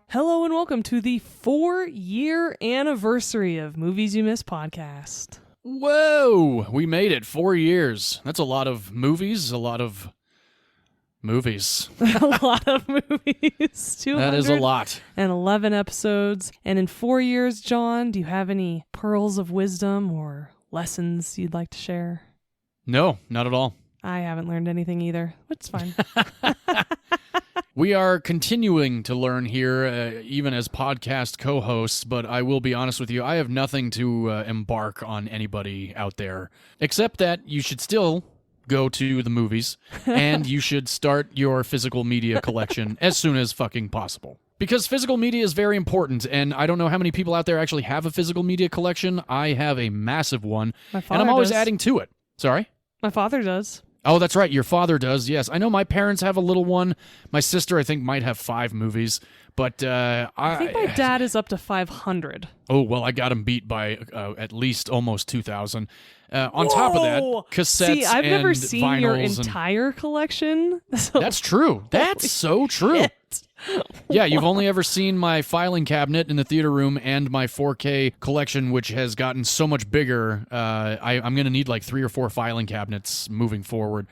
Hello and welcome to the 4-year anniversary of Movies You Miss podcast. Whoa! We made it. 4 years. That's a lot of movies, a lot of movies. A lot of movies. That is a lot. And 11 episodes. And in 4 years, John, do you have any pearls of wisdom or lessons you'd like to share? No, not at all. I haven't learned anything either. It's fine. We are continuing to learn here, even as podcast co-hosts, but I will be honest with you, I have nothing to embark on anybody out there, except that you should still go to the movies, and you should start your physical media collection as soon as fucking possible. Because physical media is very important, and I don't know how many people out there actually have a physical media collection. I have a massive one, and I'm always adding to it. Sorry? My father does. Oh, that's right. Your father does, yes. I know my parents have a little one. My sister, I think, might have 5 movies. But I think my dad is up to 500. Oh, well, I got him beat by at least almost 2,000. On top of that, cassettes and See, I've never seen vinyls your entire collection. So. That's true. That's so true. Yeah, you've only ever seen my filing cabinet in the theater room and my 4K collection, which has gotten so much bigger. I'm going to need like 3 or 4 filing cabinets moving forward.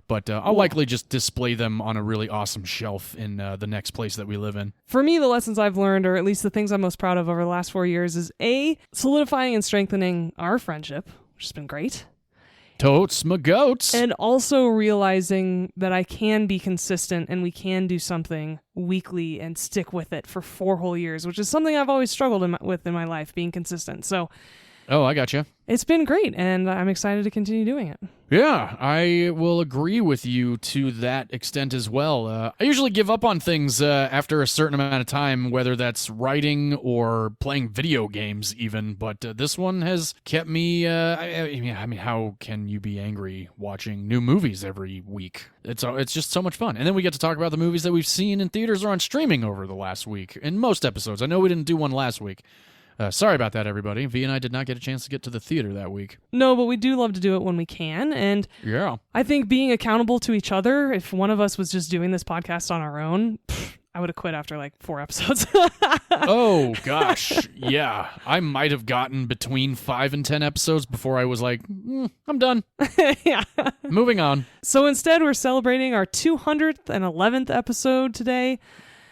But I'll likely just display them on a really awesome shelf in the next place that we live in. For me, the lessons I've learned, or at least the things I'm most proud of over the last 4 years, is A, solidifying and strengthening our friendship, which has been great. Totes my goats. And also realizing that I can be consistent and we can do something weekly and stick with it for 4 whole years, which is something I've always struggled with in my life, being consistent. So, oh, I gotcha. It's been great, and I'm excited to continue doing it. Yeah, I will agree with you to that extent as well. I usually give up on things after a certain amount of time, whether that's writing or playing video games even, but this one has kept me, I mean, how can you be angry watching new movies every week? It's just so much fun. And then we get to talk about the movies that we've seen in theaters or on streaming over the last week, in most episodes. I know we didn't do one last week. Sorry about that, everybody. V and I did not get a chance to get to the theater that week. No, but we do love to do it when we can. And yeah, I think being accountable to each other, if one of us was just doing this podcast on our own, I would have quit after like 4 episodes. Oh, gosh. Yeah. I might have gotten between 5 and 10 episodes before I was like, I'm done. Yeah. Moving on. So instead, we're celebrating our 211th episode today.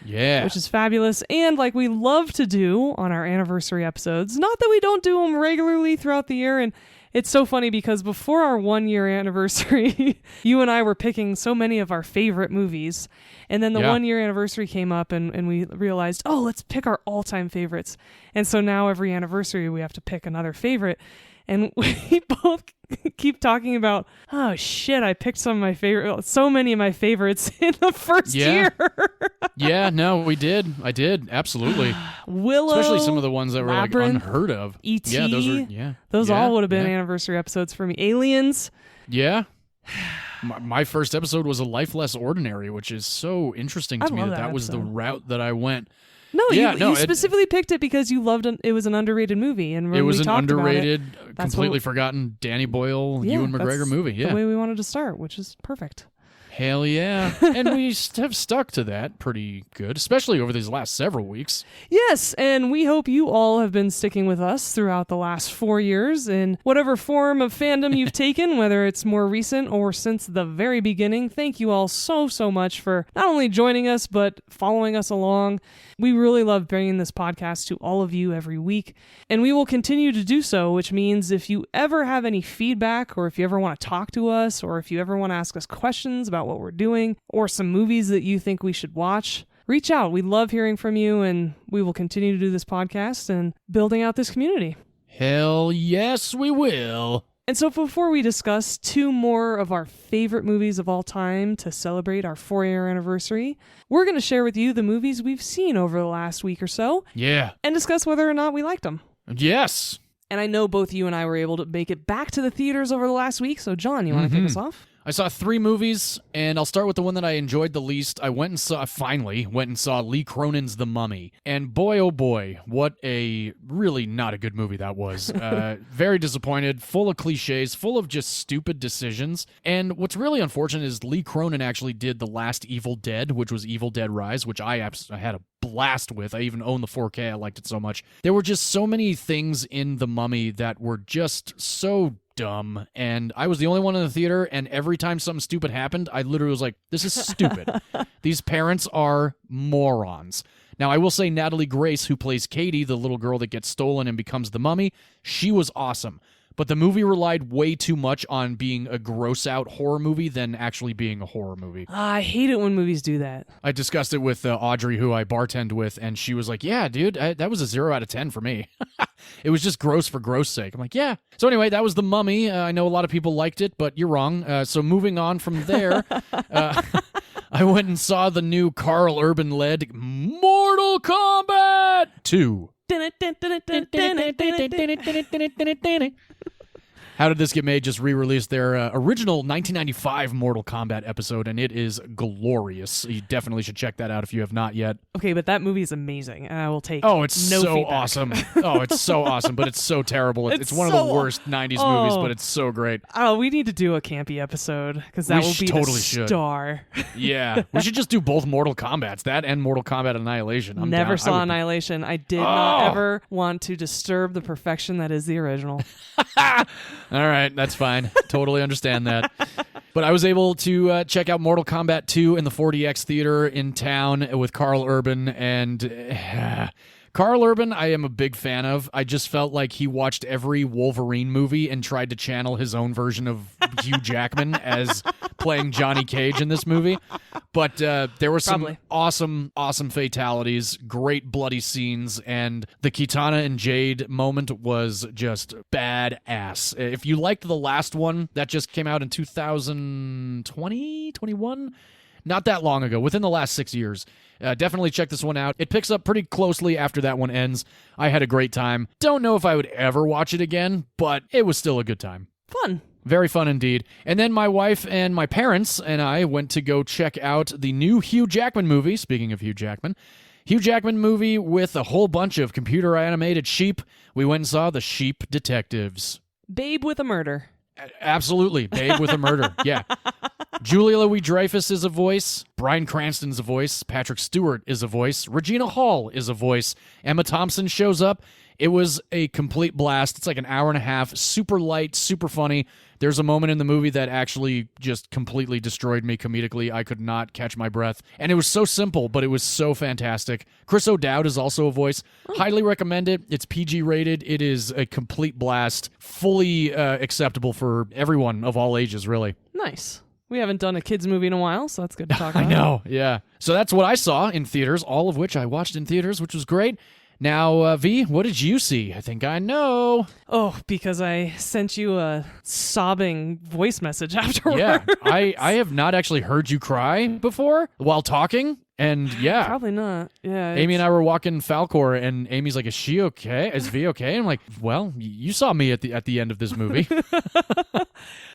Yeah. Which is fabulous. And like we love to do on our anniversary episodes, not that we don't do them regularly throughout the year. And it's so funny because before our 1-year anniversary, you and I were picking so many of our favorite movies. And then the 1-year anniversary came up and we realized, oh, let's pick our all-time favorites. And so now every anniversary we have to pick another favorite. And we both keep talking about, oh shit, I picked so many of my favorites in the first year. Yeah, no, we did. I did, absolutely. Willow, especially some of the ones that Labyrinth, were like unheard of. E.T. Yeah, those all would have been anniversary episodes for me. Aliens. Yeah. My first episode was A Life Less Ordinary, which is so interesting to me that was the route that I went. No, you specifically picked it because you loved it. It was an underrated movie, and it was an underrated, completely forgotten Danny Boyle, Ewan McGregor movie. Yeah, the way we wanted to start, which is perfect. Hell yeah. And we have stuck to that pretty good, especially over these last several weeks. Yes, and we hope you all have been sticking with us throughout the last 4 years in whatever form of fandom you've taken, whether it's more recent or since the very beginning. Thank you all so much for not only joining us, but following us along. We really love bringing this podcast to all of you every week, and we will continue to do so, which means if you ever have any feedback, or if you ever want to talk to us, or if you ever want to ask us questions about what we're doing, or some movies that you think we should watch, reach out. We love hearing from you, and we will continue to do this podcast and building out this community. Hell yes, we will. And so before we discuss 2 more of our favorite movies of all time to celebrate our 4-year anniversary, we're going to share with you the movies we've seen over the last week or so. Yeah. And discuss whether or not we liked them. Yes. And I know both you and I were able to make it back to the theaters over the last week, so John, you want to kick us off? I saw 3 movies, and I'll start with the one that I enjoyed the least. I finally went and saw Lee Cronin's The Mummy. And boy, oh boy, what a really not a good movie that was. Very disappointed, full of cliches, full of just stupid decisions. And what's really unfortunate is Lee Cronin actually did the last Evil Dead, which was Evil Dead Rise, which I had a blast with. I even own the 4K. I liked it so much. There were just so many things in The Mummy that were just so dumb, and I was the only one in the theater, and every time something stupid happened, I literally was like, this is stupid. These parents are morons. Now, I will say Natalie Grace, who plays Katie, the little girl that gets stolen and becomes the mummy, she was awesome. But the movie relied way too much on being a gross-out horror movie than actually being a horror movie. I hate it when movies do that. I discussed it with Audrey, who I bartend with, and she was like, yeah, dude, that was a 0 out of 10 for me. It was just gross for gross sake. I'm like, yeah. So anyway, that was The Mummy. I know a lot of people liked it, but you're wrong. So moving on from there, I went and saw the new Carl Urban-led Mortal Kombat 2. How Did This Get Made just re-released their original 1995 Mortal Kombat episode, and it is glorious. You definitely should check that out if you have not yet. Okay, but that movie is amazing, and I will take it's no so feedback. awesome. Oh, it's so awesome, but it's so terrible. It's one of the worst 90s movies, but it's so great. Oh, we need to do a campy episode, because that will be totally the star. Yeah, we should just do both Mortal Kombats, that and Mortal Kombat Annihilation. I'm Never down. saw Annihilation. I did not ever want to disturb the perfection that is the original. All right, that's fine. Totally understand that. But I was able to check out Mortal Kombat 2 in the 4DX theater in town with Carl Urban, and Carl Urban I am a big fan of. I just felt like he watched every Wolverine movie and tried to channel his own version of Hugh Jackman as playing Johnny Cage in this movie. But there were some awesome fatalities, great bloody scenes, and the Kitana and Jade moment was just badass. If you liked the last one that just came out in 2020, 21, not that long ago, within the last 6 years, definitely check this one out. It picks up pretty closely after that one ends. I had a great time. Don't know if I would ever watch it again, but it was still a good time. Fun. Very fun indeed. And then my wife and my parents and I went to go check out the new Hugh Jackman movie. Speaking of Hugh Jackman movie with a whole bunch of computer animated sheep. We went and saw The Sheep Detectives. Babe with a murder. Absolutely. Babe with a murder. Yeah. Julia Louis-Dreyfus is a voice. Bryan Cranston's a voice. Patrick Stewart is a voice. Regina Hall is a voice. Emma Thompson shows up. It was a complete blast. It's like an hour and a half. Super light, super funny. There's a moment in the movie that actually just completely destroyed me comedically. I could not catch my breath. And it was so simple, but it was so fantastic. Chris O'Dowd is also a voice. Highly recommend it. It's PG rated. It is a complete blast. Fully acceptable for everyone of all ages, really. Nice. We haven't done a kids movie in a while, so that's good to talk about. I know, yeah. So that's what I saw in theaters, all of which I watched in theaters, which was great. Now, V, what did you see? I think I know. Oh, because I sent you a sobbing voice message afterwards. Yeah, I have not actually heard you cry before while talking. And yeah. Probably not. Yeah. Amy and I were walking Falcor, and Amy's like, is she okay? Is V okay? And I'm like, well, you saw me at the end of this movie.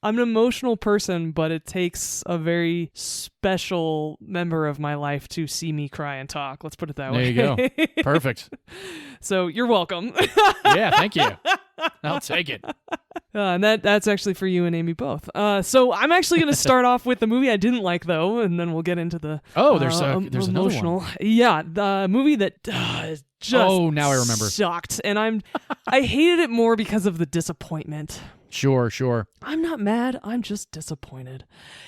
I'm an emotional person, but it takes a very special member of my life to see me cry and talk. Let's put it that way. There you go. Perfect. So you're welcome. Yeah, thank you. I'll take it. And that's actually for you and Amy both. So I'm actually going to start off with the movie I didn't like, though, and then we'll get into the there's emotional. another one. Yeah, the movie that just now I remember. Sucked, and I hated it more because of the disappointment. Sure. I'm not mad. I'm just disappointed.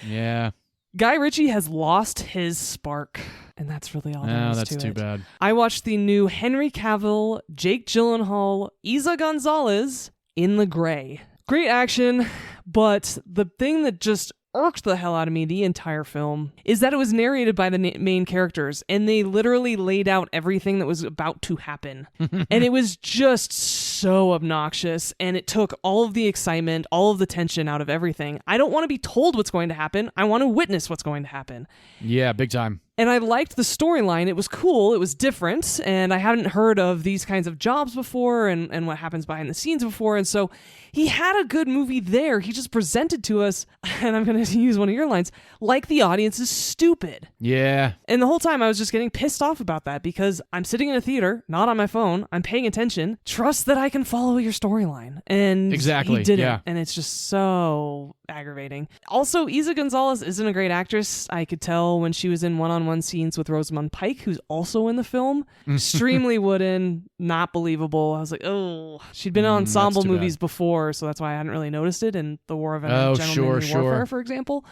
Yeah. Guy Ritchie has lost his spark, and that's really all there is to it. That's too bad. I watched the new Henry Cavill, Jake Gyllenhaal, Isa Gonzalez in The Grey. Great action, but the thing that just irked the hell out of me the entire film is that it was narrated by the main characters, and they literally laid out everything that was about to happen. And it was just so obnoxious, and it took all of the excitement, all of the tension out of everything. I don't want to be told what's going to happen. I want to witness what's going to happen. Yeah, big time. And I liked the storyline. It was cool. It was different. And I hadn't heard of these kinds of jobs before and what happens behind the scenes before. And so he had a good movie there. He just presented to us, and I'm going to use one of your lines, like the audience is stupid. Yeah. And the whole time I was just getting pissed off about that because I'm sitting in a theater, not on my phone. I'm paying attention. Trust that I can follow your storyline. And exactly. He didn't. Yeah. And it's just so aggravating. Also, Isa Gonzalez isn't a great actress. I could tell when she was in one-on-one scenes with Rosamund Pike, who's also in the film. Extremely wooden, not believable. I was like, oh. She'd been in ensemble movies before, so that's why I hadn't really noticed it in The War of Gentlemanly Warfare, for example.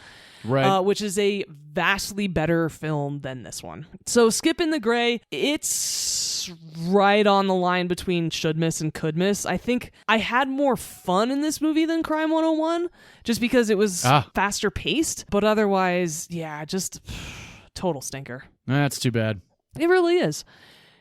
Right. Which is a vastly better film than this one. So Skip in the Gray, it's right on the line between should miss and could miss. I think I had more fun in this movie than Crime 101, just because it was faster paced. But otherwise, yeah, just total stinker. That's too bad. It really is.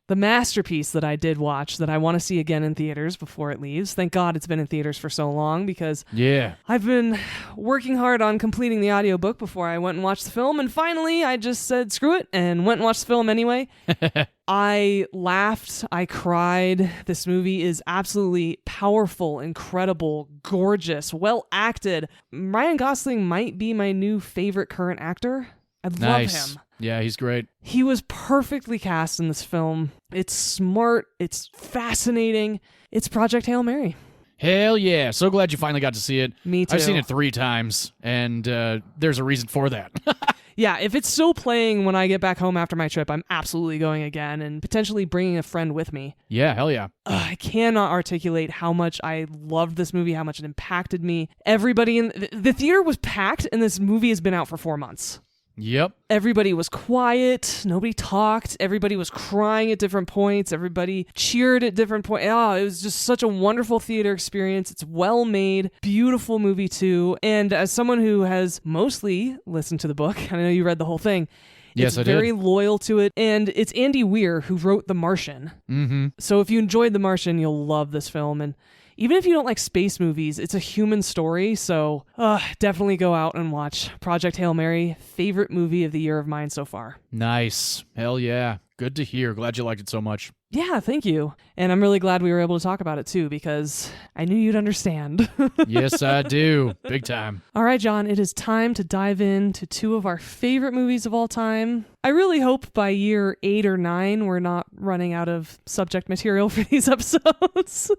The masterpiece that I did watch that I want to see again in theaters before it leaves. Thank God it's been in theaters for so long because I've been working hard on completing the audiobook before I went and watched the film. And finally, I just said, screw it, and went and watched the film anyway. I laughed. I cried. This movie is absolutely powerful, incredible, gorgeous, well acted. Ryan Gosling might be my new favorite current actor. I love him. Yeah, he's great. He was perfectly cast in this film. It's smart. It's fascinating. It's Project Hail Mary. Hell yeah. So glad you finally got to see it. Me too. I've seen it 3 times, and there's a reason for that. Yeah, if it's still playing when I get back home after my trip, I'm absolutely going again and potentially bringing a friend with me. Yeah, hell yeah. I cannot articulate how much I loved this movie, how much it impacted me. Everybody in the theater was packed, and this movie has been out for 4 months. Yep. Everybody was quiet. Nobody talked. Everybody was crying at different points. Everybody cheered at different points. Oh, it was just such a wonderful theater experience. It's well made. Beautiful movie, too. And as someone who has mostly listened to the book, I know you read the whole thing. Yes, I did. It's very loyal to it. And it's Andy Weir who wrote The Martian. Mm-hmm. So if you enjoyed The Martian, you'll love this film. And even if you don't like space movies, it's a human story, so definitely go out and watch Project Hail Mary. Favorite movie of the year of mine so far. Nice. Hell yeah. Good to hear. Glad you liked it so much. Yeah, thank you. And I'm really glad we were able to talk about it, too, because I knew you'd understand. Yes, I do. Big time. All right, John, it is time to dive into 2 of our favorite movies of all time. I really hope by year 8 or 9 we're not running out of subject material for these episodes.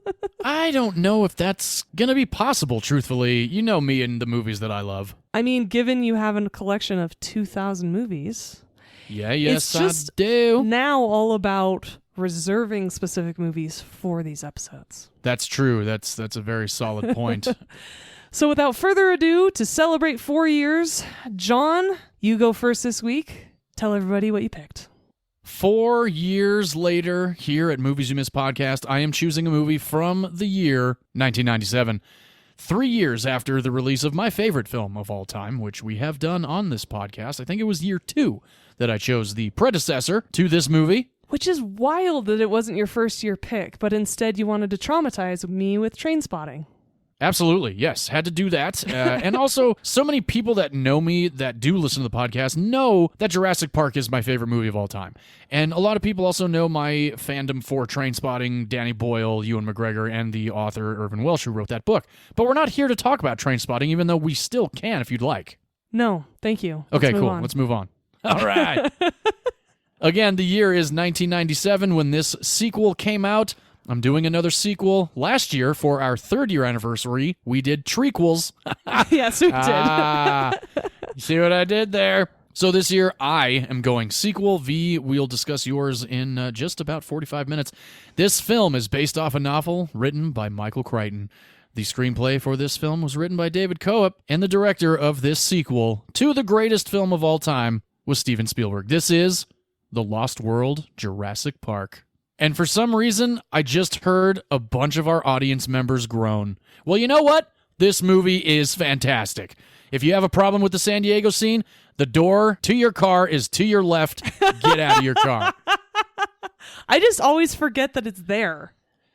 I don't know if that's going to be possible, truthfully. You know me and the movies that I love. I mean, given you have a collection of 2,000 movies... Yeah, yes, it's just I do. Now all about reserving specific movies for these episodes. That's true. That's a very solid point. So without further ado, to celebrate 4 years, John, you go first this week. Tell everybody what you picked. 4 years later, here at Movies You Miss Podcast, I am choosing a movie from the year 1997. 3 years after the release of my favorite film of all time, which we have done on this podcast. I think it was year 2 that I chose the predecessor to this movie. Which is wild that it wasn't your first year pick, but instead you wanted to traumatize me with Trainspotting. Absolutely, yes. Had to do that. And also, so many people that know me, that do listen to the podcast, know that Jurassic Park is my favorite movie of all time. And a lot of people also know my fandom for Trainspotting, Danny Boyle, Ewan McGregor, and the author Irvin Welsh who wrote that book. But we're not here to talk about Trainspotting, even though we still can if you'd like. No, thank you. Okay, cool. Let's move on. All right. Again, the year is 1997 when this sequel came out. I'm doing another sequel. Last year, for our 3rd year anniversary, we did trequels. Yes, we did. You see what I did there? So this year, I am going sequel V. We'll discuss yours in just about 45 minutes. This film is based off a novel written by Michael Crichton. The screenplay for this film was written by David Coep, and the director of this sequel to the greatest film of all time was Steven Spielberg. This is The Lost World Jurassic Park. And for some reason, I just heard a bunch of our audience members groan. Well, you know what? This movie is fantastic. If you have a problem with the San Diego scene, the door to your car is to your left. Get out of your car. I just always forget that it's there.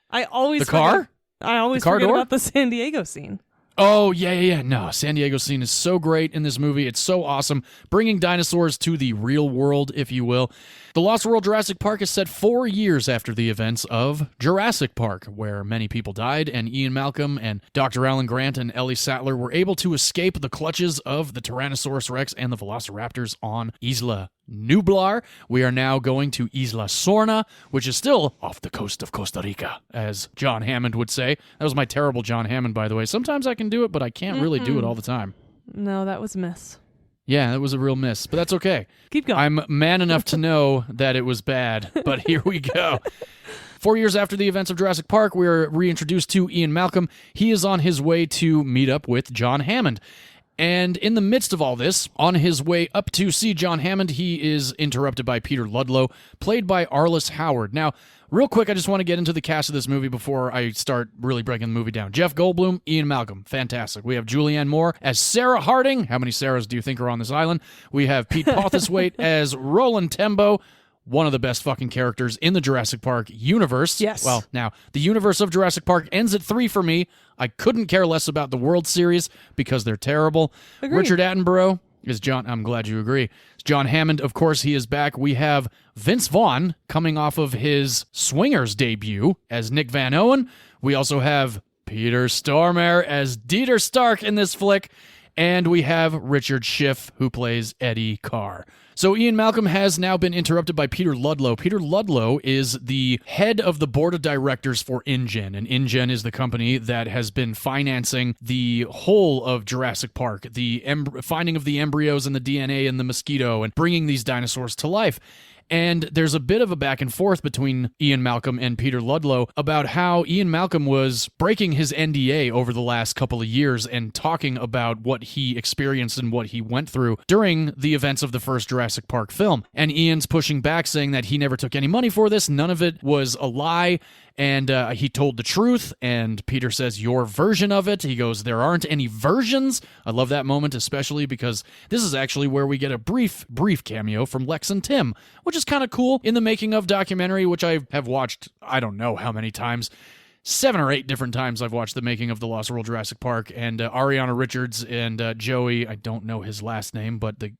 I always The car? I always The car forget door? about the San Diego scene. Oh, yeah. No, San Diego scene is so great in this movie. It's so awesome. Bringing dinosaurs to the real world, if you will. The Lost World Jurassic Park is set 4 years after the events of Jurassic Park, where many people died, and Ian Malcolm and Dr. Alan Grant and Ellie Sattler were able to escape the clutches of the Tyrannosaurus Rex and the Velociraptors on Isla Nublar. We are now going to Isla Sorna, which is still off the coast of Costa Rica, as John Hammond would say. That was my terrible John Hammond, by the way. Sometimes I can do it, but I can't really do it all the time. No, that was a miss. Yeah, that was a real miss, but that's okay. Keep going. I'm man enough to know that it was bad, but here we go. 4 years after the events of Jurassic Park, we are reintroduced to Ian Malcolm. He is on his way to meet up with John Hammond. And in the midst of all this, on his way up to see John Hammond, he is interrupted by Peter Ludlow, played by Arliss Howard. Now, real quick, I just want to get into the cast of this movie before I start really breaking the movie down. Jeff Goldblum, Ian Malcolm, fantastic. We have Julianne Moore as Sarah Harding. How many Sarahs do you think are on this island? We have Pete Postlethwaite as Roland Tembo, one of the best fucking characters in the Jurassic Park universe. Yes. Well, now, the universe of Jurassic Park ends at 3 for me. I couldn't care less about the World Series because they're terrible. Agreed. Richard Attenborough is John. I'm glad you agree. It's John Hammond, of course, he is back. We have Vince Vaughn coming off of his Swingers debut as Nick Van Owen. We also have Peter Stormare as Dieter Stark in this flick. And we have Richard Schiff, who plays Eddie Carr. So Ian Malcolm has now been interrupted by Peter Ludlow. Peter Ludlow is the head of the board of directors for InGen, and InGen is the company that has been financing the whole of Jurassic Park, the finding of the embryos and the DNA in the mosquito, and bringing these dinosaurs to life. And there's a bit of a back and forth between Ian Malcolm and Peter Ludlow about how Ian Malcolm was breaking his NDA over the last couple of years and talking about what he experienced and what he went through during the events of the first Jurassic Park film. And Ian's pushing back, saying that he never took any money for this. None of it was a lie. And he told the truth, and Peter says, your version of it. He goes, there aren't any versions. I love that moment, especially because this is actually where we get a brief cameo from Lex and Tim, which is kind of cool in the making of documentary, which I have watched, I don't know how many times. 7 or 8 different times I've watched the making of the Lost World Jurassic Park, and Ariana Richards and Joey, I don't know his last name, but the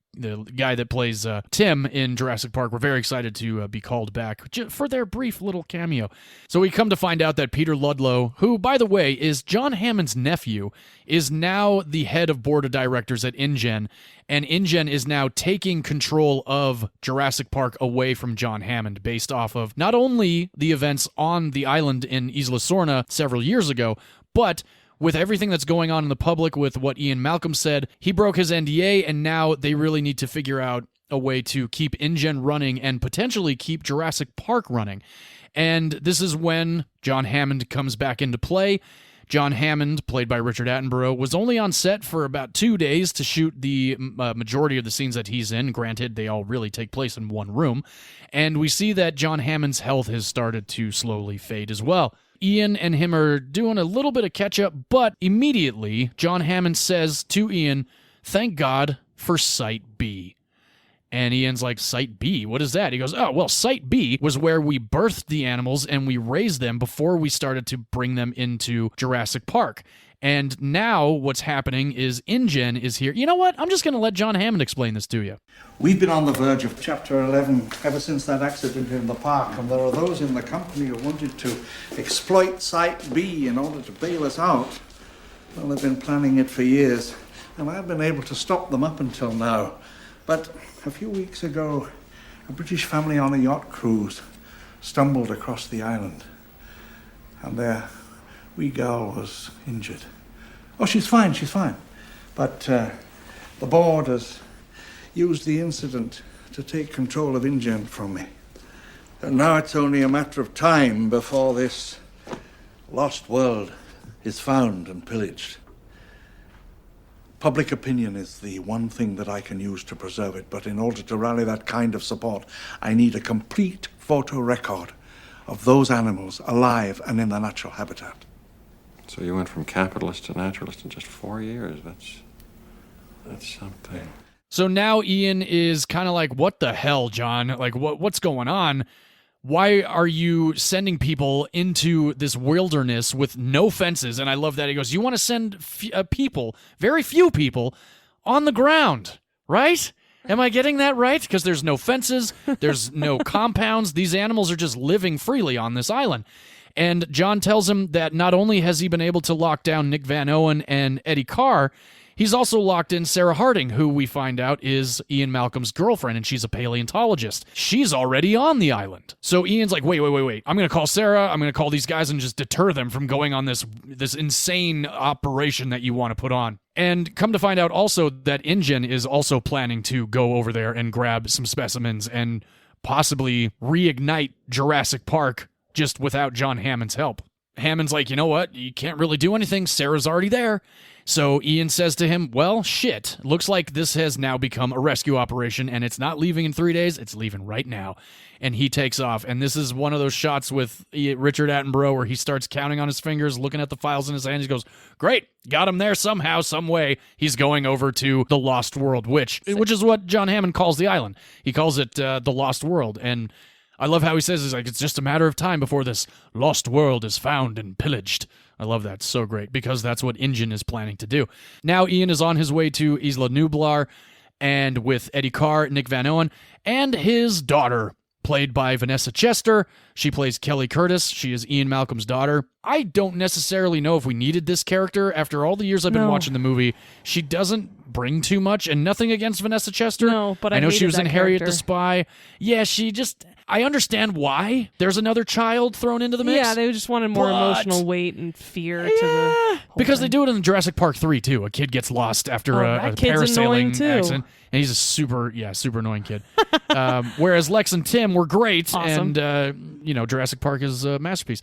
guy that plays Tim in Jurassic Park were very excited to be called back for their brief little cameo. So we come to find out that Peter Ludlow, who, by the way, is John Hammond's nephew, is now the head of board of directors at InGen, and InGen is now taking control of Jurassic Park away from John Hammond based off of not only the events on the island in Isla Sorna several years ago, but with everything that's going on in the public, with what Ian Malcolm said, he broke his NDA, and now they really need to figure out a way to keep InGen running and potentially keep Jurassic Park running. And this is when John Hammond comes back into play. John Hammond, played by Richard Attenborough, was only on set for about 2 days to shoot the majority of the scenes that he's in. Granted, they all really take place in one room. And we see that John Hammond's health has started to slowly fade as well. Ian and him are doing a little bit of catch-up, but immediately John Hammond says to Ian, thank God for Site B. And Ian's like, Site B? What is that? He goes, oh, well, Site B was where we birthed the animals and we raised them before we started to bring them into Jurassic Park. And now what's happening is InGen is here. You know what? I'm just going to let John Hammond explain this to you. We've been on the verge of Chapter 11 ever since that accident in the park, and there are those in the company who wanted to exploit Site B in order to bail us out. Well, they've been planning it for years, and I've been able to stop them up until now. But a few weeks ago, a British family on a yacht cruise stumbled across the island, and their wee girl was injured. Oh, she's fine. But the board has used the incident to take control of InGen from me. And now it's only a matter of time before this lost world is found and pillaged. Public opinion is the one thing that I can use to preserve it, but in order to rally that kind of support, I need a complete photo record of those animals alive and in their natural habitat. So you went from capitalist to naturalist in just 4 years. That's something. So now Ian is kind of like, what the hell, John? Like, what's going on? Why are you sending people into this wilderness with no fences? And I love that. He goes, you want to send people, very few people, on the ground, right? Am I getting that right? Because there's no fences, there's no compounds. These animals are just living freely on this island. And John tells him that not only has he been able to lock down Nick Van Owen and Eddie Carr, he's also locked in Sarah Harding, who we find out is Ian Malcolm's girlfriend, and she's a paleontologist. She's already on the island. So Ian's like, wait. I'm going to call Sarah. I'm going to call these guys and just deter them from going on this insane operation that you want to put on. And come to find out also that InGen is also planning to go over there and grab some specimens and possibly reignite Jurassic Park just without John Hammond's help. Hammond's like, you know what? You can't really do anything. Sarah's already there. So Ian says to him, well, shit. Looks like this has now become a rescue operation, and it's not leaving in 3 days. It's leaving right now. And he takes off. And this is one of those shots with Richard Attenborough where he starts counting on his fingers, looking at the files in his hands. He goes, great, got him there somehow, some way. He's going over to the Lost World, which is what John Hammond calls the island. He calls it the Lost World. And I love how he says it's just a matter of time before this lost world is found and pillaged. I love that. So great, because that's what InGen is planning to do. Now Ian is on his way to Isla Nublar, and with Eddie Carr, Nick Van Owen, and his daughter, played by Vanessa Chester. She plays Kelly Curtis. She is Ian Malcolm's daughter. I don't necessarily know if we needed this character. After all the years I've been watching the movie, she doesn't bring too much, and nothing against Vanessa Chester. No, but I know hated she was that in Harriet the character. Spy. Yeah, she just... I understand why there's another child thrown into the mix. Yeah, they just wanted more but- emotional weight and fear to the whole because thing. they do it in Jurassic Park 3 too. A kid gets lost after a that kid's annoying, parasailing too. accident, and he's a super annoying kid. Whereas Lex and Tim were great, Awesome. and Jurassic Park is a masterpiece.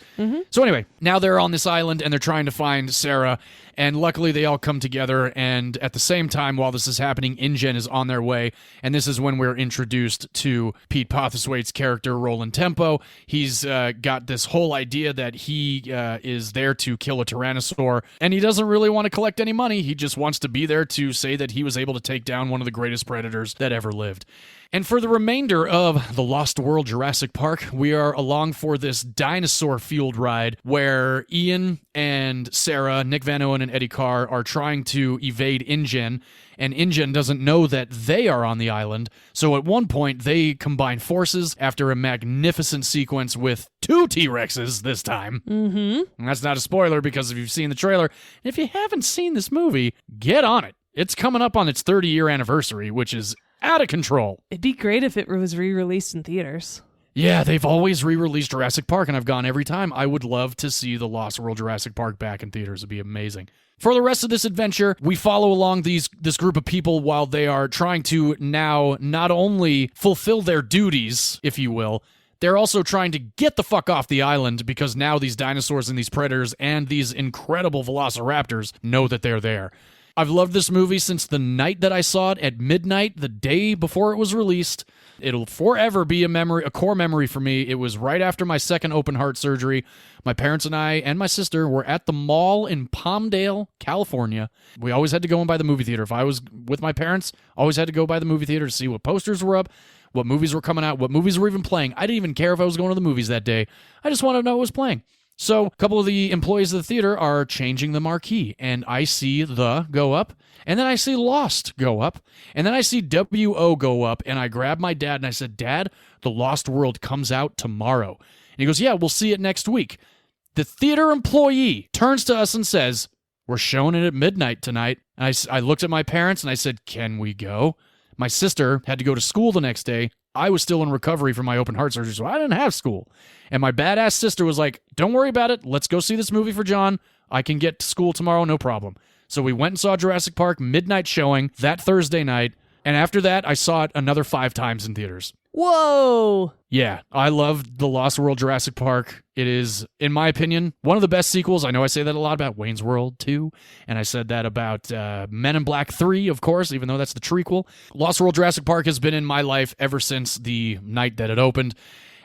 So anyway, now they're on this island and they're trying to find Sarah, and luckily they all come together. And at the same time, while this is happening, InGen is on their way, and this is when we're introduced to Pete Postlethwaite's character, Roland Tempo. He's got this whole idea that he is there to kill a tyrannosaur, and he doesn't really want to collect any money. He just wants to be there to say that he was able to take down one of the greatest predators that ever lived. And for the remainder of the Lost World Jurassic Park, we are along for this dinosaur-fueled ride where Ian and Sarah, Nick Van Owen and Eddie Carr are trying to evade InGen, and InGen doesn't know that they are on the island. So at one point, they combine forces after a magnificent sequence with 2 T-Rexes this time. Mm-hmm. And that's not a spoiler, because if you've seen the trailer, if you haven't seen this movie, get on it. It's coming up on its 30-year anniversary, which is out of control. It'd be great if it was re-released in theaters. Yeah, they've always re-released Jurassic Park, and I've gone every time. I would love to see the Lost World Jurassic Park back in theaters. It'd be amazing. For the rest of this adventure, we follow along this group of people while they are trying to now not only fulfill their duties, if you will, they're also trying to get the fuck off the island, because now these dinosaurs and these predators and these incredible velociraptors know that they're there. I've loved this movie since the night that I saw it at midnight, the day before it was released. It'll forever be a core memory for me. It was right after my second open heart surgery. My parents and I and my sister were at the mall in Palmdale, California. We always had to go in by the movie theater. If I was with my parents, always had to go by the movie theater to see what posters were up, what movies were coming out, what movies were even playing. I didn't even care if I was going to the movies that day. I just wanted to know what was playing. So a couple of the employees of the theater are changing the marquee, and I see The go up, and then I see Lost go up, and then I see WO go up, and I grab my dad and I said, Dad, The Lost World comes out tomorrow. And he goes, yeah, we'll see it next week. The theater employee turns to us and says, we're showing it at midnight tonight. And I looked at my parents and I said, can we go? My sister had to go to school the next day. I was still in recovery from my open heart surgery, so I didn't have school. And my badass sister was like, don't worry about it. Let's go see this movie for John. I can get to school tomorrow, no problem. So we went and saw Jurassic Park, midnight showing, that Thursday night. And after that, I saw it another 5 times in theaters. Whoa! Yeah, I loved The Lost World Jurassic Park. It is, in my opinion, one of the best sequels. I know I say that a lot about Wayne's World 2, and I said that about Men in Black 3, of course, even though that's the trequel. Lost World Jurassic Park has been in my life ever since the night that it opened,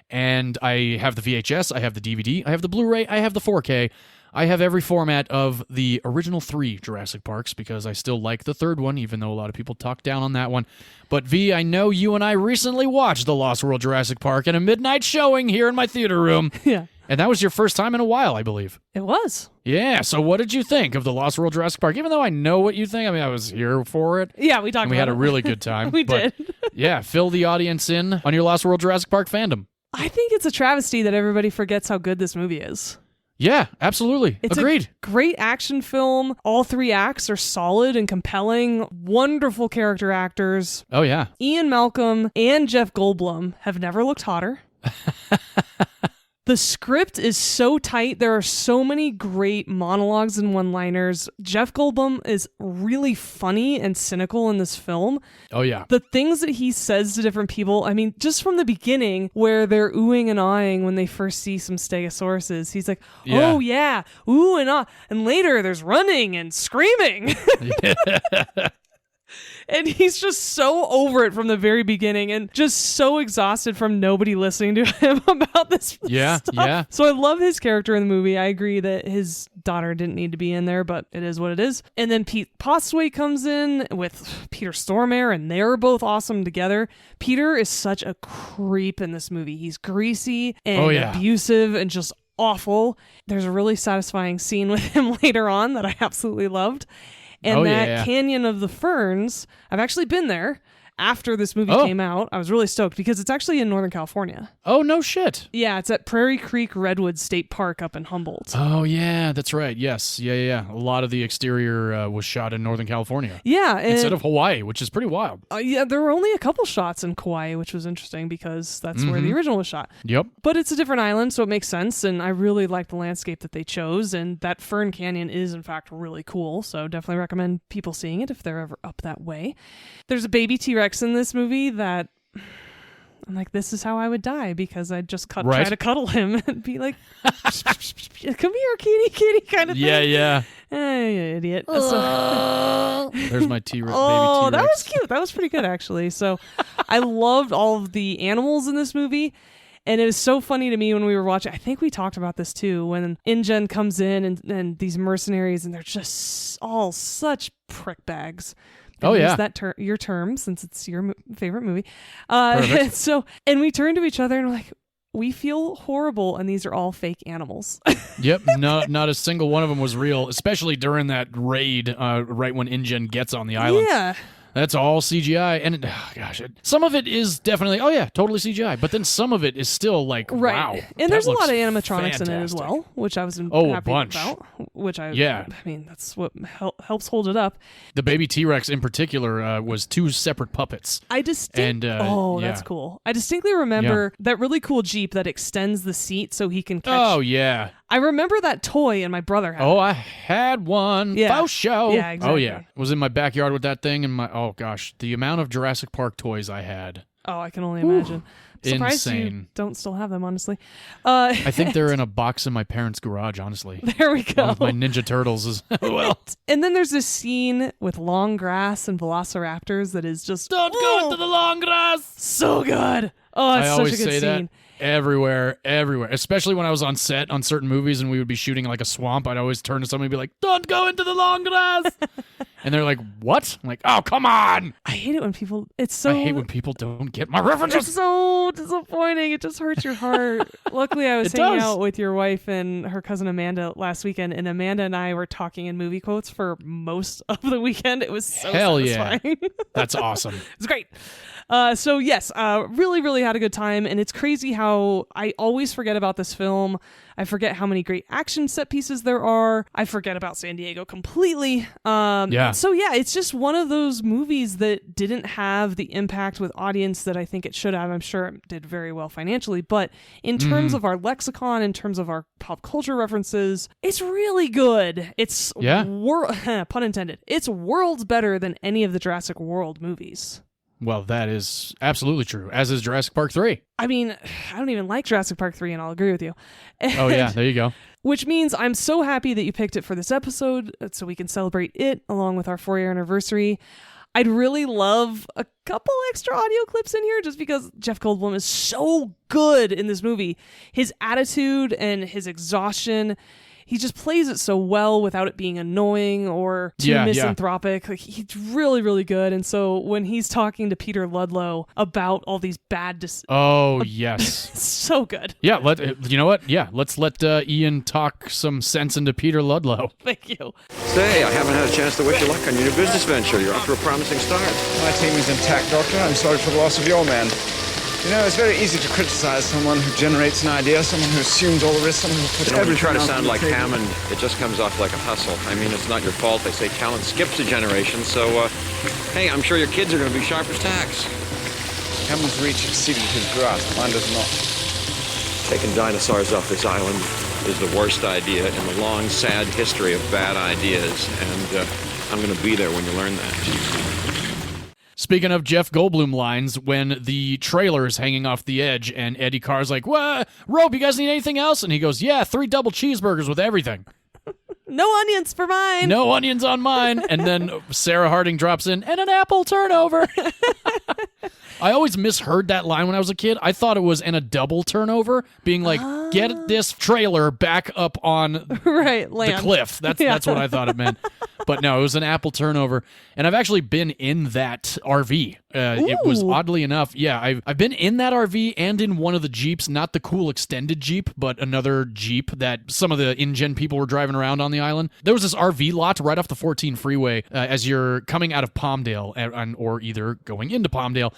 and I have the VHS, I have the DVD, I have the Blu-ray, I have the 4K. I have every format of the original 3 Jurassic Parks because I still like the third one, even though a lot of people talk down on that one. But V, I know you and I recently watched the Lost World Jurassic Park in a midnight showing here in my theater room. Yeah. And that was your first time in a while, I believe. It was. Yeah, so what did you think of the Lost World Jurassic Park? Even though I know what you think, I mean, I was here for it. Yeah, we talked and we about had it. a really good time. We but, did. Yeah, fill the audience in on your Lost World Jurassic Park fandom. I think it's a travesty that everybody forgets how good this movie is. Yeah, absolutely. It's Agreed. a great action film. All 3 acts are solid and compelling. Wonderful character actors. Oh, yeah. Ian Malcolm and Jeff Goldblum have never looked hotter. The script is so tight. There are so many great monologues and one-liners. Jeff Goldblum is really funny and cynical in this film. Oh, yeah. The things that he says to different people, I mean, just from the beginning where they're oohing and ahhing when they first see some stegosauruses, he's like, oh, yeah, ooh and ah. And later there's running and screaming. And he's just so over it from the very beginning and just so exhausted from nobody listening to him about this stuff. Yeah. So I love his character in the movie. I agree that his daughter didn't need to be in there, but it is what it is. And then Pete Postlethwaite comes in with Peter Stormare, and they're both awesome together. Peter is such a creep in this movie. He's greasy and abusive and just awful. There's a really satisfying scene with him later on that I absolutely loved. And Canyon of the Ferns, I've actually been there after this movie came out. I was really stoked because it's actually in Northern California. Oh, no shit. Yeah, it's at Prairie Creek Redwood State Park up in Humboldt. Oh, yeah, that's right. Yes. Yeah. A lot of the exterior was shot in Northern California. Yeah. Instead of Hawaii, which is pretty wild. Yeah, there were only a couple shots in Kauai, which was interesting because that's where the original was shot. Yep. But it's a different island, so it makes sense, and I really like the landscape that they chose, and that Fern Canyon is, in fact, really cool, so definitely recommend people seeing it if they're ever up that way. There's a baby T-Rex in this movie that I'm like, this is how I would die because I'd just try to cuddle him and be like, come here, kitty, kind of thing. Yeah. You idiot. There's my T-Rex. Baby T-Rex. Oh, that was cute. That was pretty good, actually. So I loved all of the animals in this movie. And it was so funny to me when we were watching. I think we talked about this too, when InGen comes in and these mercenaries, and they're just all such prick bags. Use that your term since it's your favorite movie. And we turn to each other and we're like, we feel horrible, and these are all fake animals. Yep, not a single one of them was real, especially during that raid right when InGen gets on the island. Yeah. That's all CGI, and some of it is definitely, totally CGI, but then some of it is still like, wow. And there's a lot of animatronics in it as well, which I was happy about, I mean, that's what helps hold it up. The baby T-Rex in particular was 2 separate puppets. That's cool. I distinctly remember that really cool Jeep that extends the seat so he can catch. Oh, yeah. I remember that toy, and my brother had it. I had one. Yeah. Faux show. Yeah, exactly. Oh, yeah. Was in my backyard with that thing, and oh, gosh, the amount of Jurassic Park toys I had. Oh, I can only imagine. Surprised insane. You don't still have them, honestly. I think they're in a box in my parents' garage, honestly. There we go. One of my Ninja Turtles as well. And then there's this scene with long grass and velociraptors that is just... Don't go into the long grass! So good! Oh, it's such a good scene. That everywhere, especially when I was on set on certain movies and we would be shooting like a swamp. I'd always turn to somebody and be like, don't go into the long grass. And they're like, what? I'm like, oh, come on. I hate it when people don't get my references. It's so disappointing. It just hurts your heart. Luckily, I was hanging out with your wife and her cousin Amanda last weekend, and Amanda and I were talking in movie quotes for most of the weekend. It was so satisfying. Yeah. That's awesome. It's great. So yes, really, really had a good time, and it's crazy how I always forget about this film. I forget how many great action set pieces there are. I forget about San Diego completely. So yeah, it's just one of those movies that didn't have the impact with audience that I think it should have. I'm sure it did very well financially, but in terms of our lexicon, in terms of our pop culture references, it's really good. It's pun intended. It's worlds better than any of the Jurassic World movies. Well, that is absolutely true, as is Jurassic Park 3. I mean, I don't even like Jurassic Park 3, and I'll agree with you. Oh, yeah, there you go. Which means I'm so happy that you picked it for this episode so we can celebrate it along with our 4-year anniversary. I'd really love a couple extra audio clips in here just because Jeff Goldblum is so good in this movie. His attitude and his exhaustion, he just plays it so well without it being annoying or too misanthropic. Like, he's really, really good. And so when he's talking to Peter Ludlow about all these bad yes. so good. Yeah, you know what? Yeah, let's let Ian talk some sense into Peter Ludlow. Thank you. Say, I haven't had a chance to wish you luck on your new business venture. You're off to a promising start. My team is intact, Doctor. I'm sorry for the loss of your man. You know, it's very easy to criticize someone who generates an idea, someone who assumes all the risk, someone who puts When you try to everything sound out on like the table. Hammond, it just comes off like a hustle. I mean, it's not your fault. They say talent skips a generation, so, hey, I'm sure your kids are going to be sharp as tacks. Hammond's reach exceeded his grasp. Mine does not. Taking dinosaurs off this island is the worst idea in the long, sad history of bad ideas, and I'm going to be there when you learn that. Speaking of Jeff Goldblum lines, when the trailer is hanging off the edge and Eddie Carr's like, "What? Rope, you guys need anything else?" And he goes, "Yeah, 3 double cheeseburgers with everything." No onions for mine. No onions on mine. And then Sarah Harding drops in, "And an apple turnover." I always misheard that line when I was a kid. I thought it was "and a double turnover," being like, get this trailer back up on right, the land. cliff. That's what I thought it meant. But no, it was an apple turnover. And I've actually been in that RV. It was oddly enough, I've been in that RV and in one of the Jeeps, not the cool extended Jeep, but another Jeep that some of the InGen people were driving around on the island. There was this RV lot right off the 14 freeway as you're coming out of Palmdale or either going into Palmdale.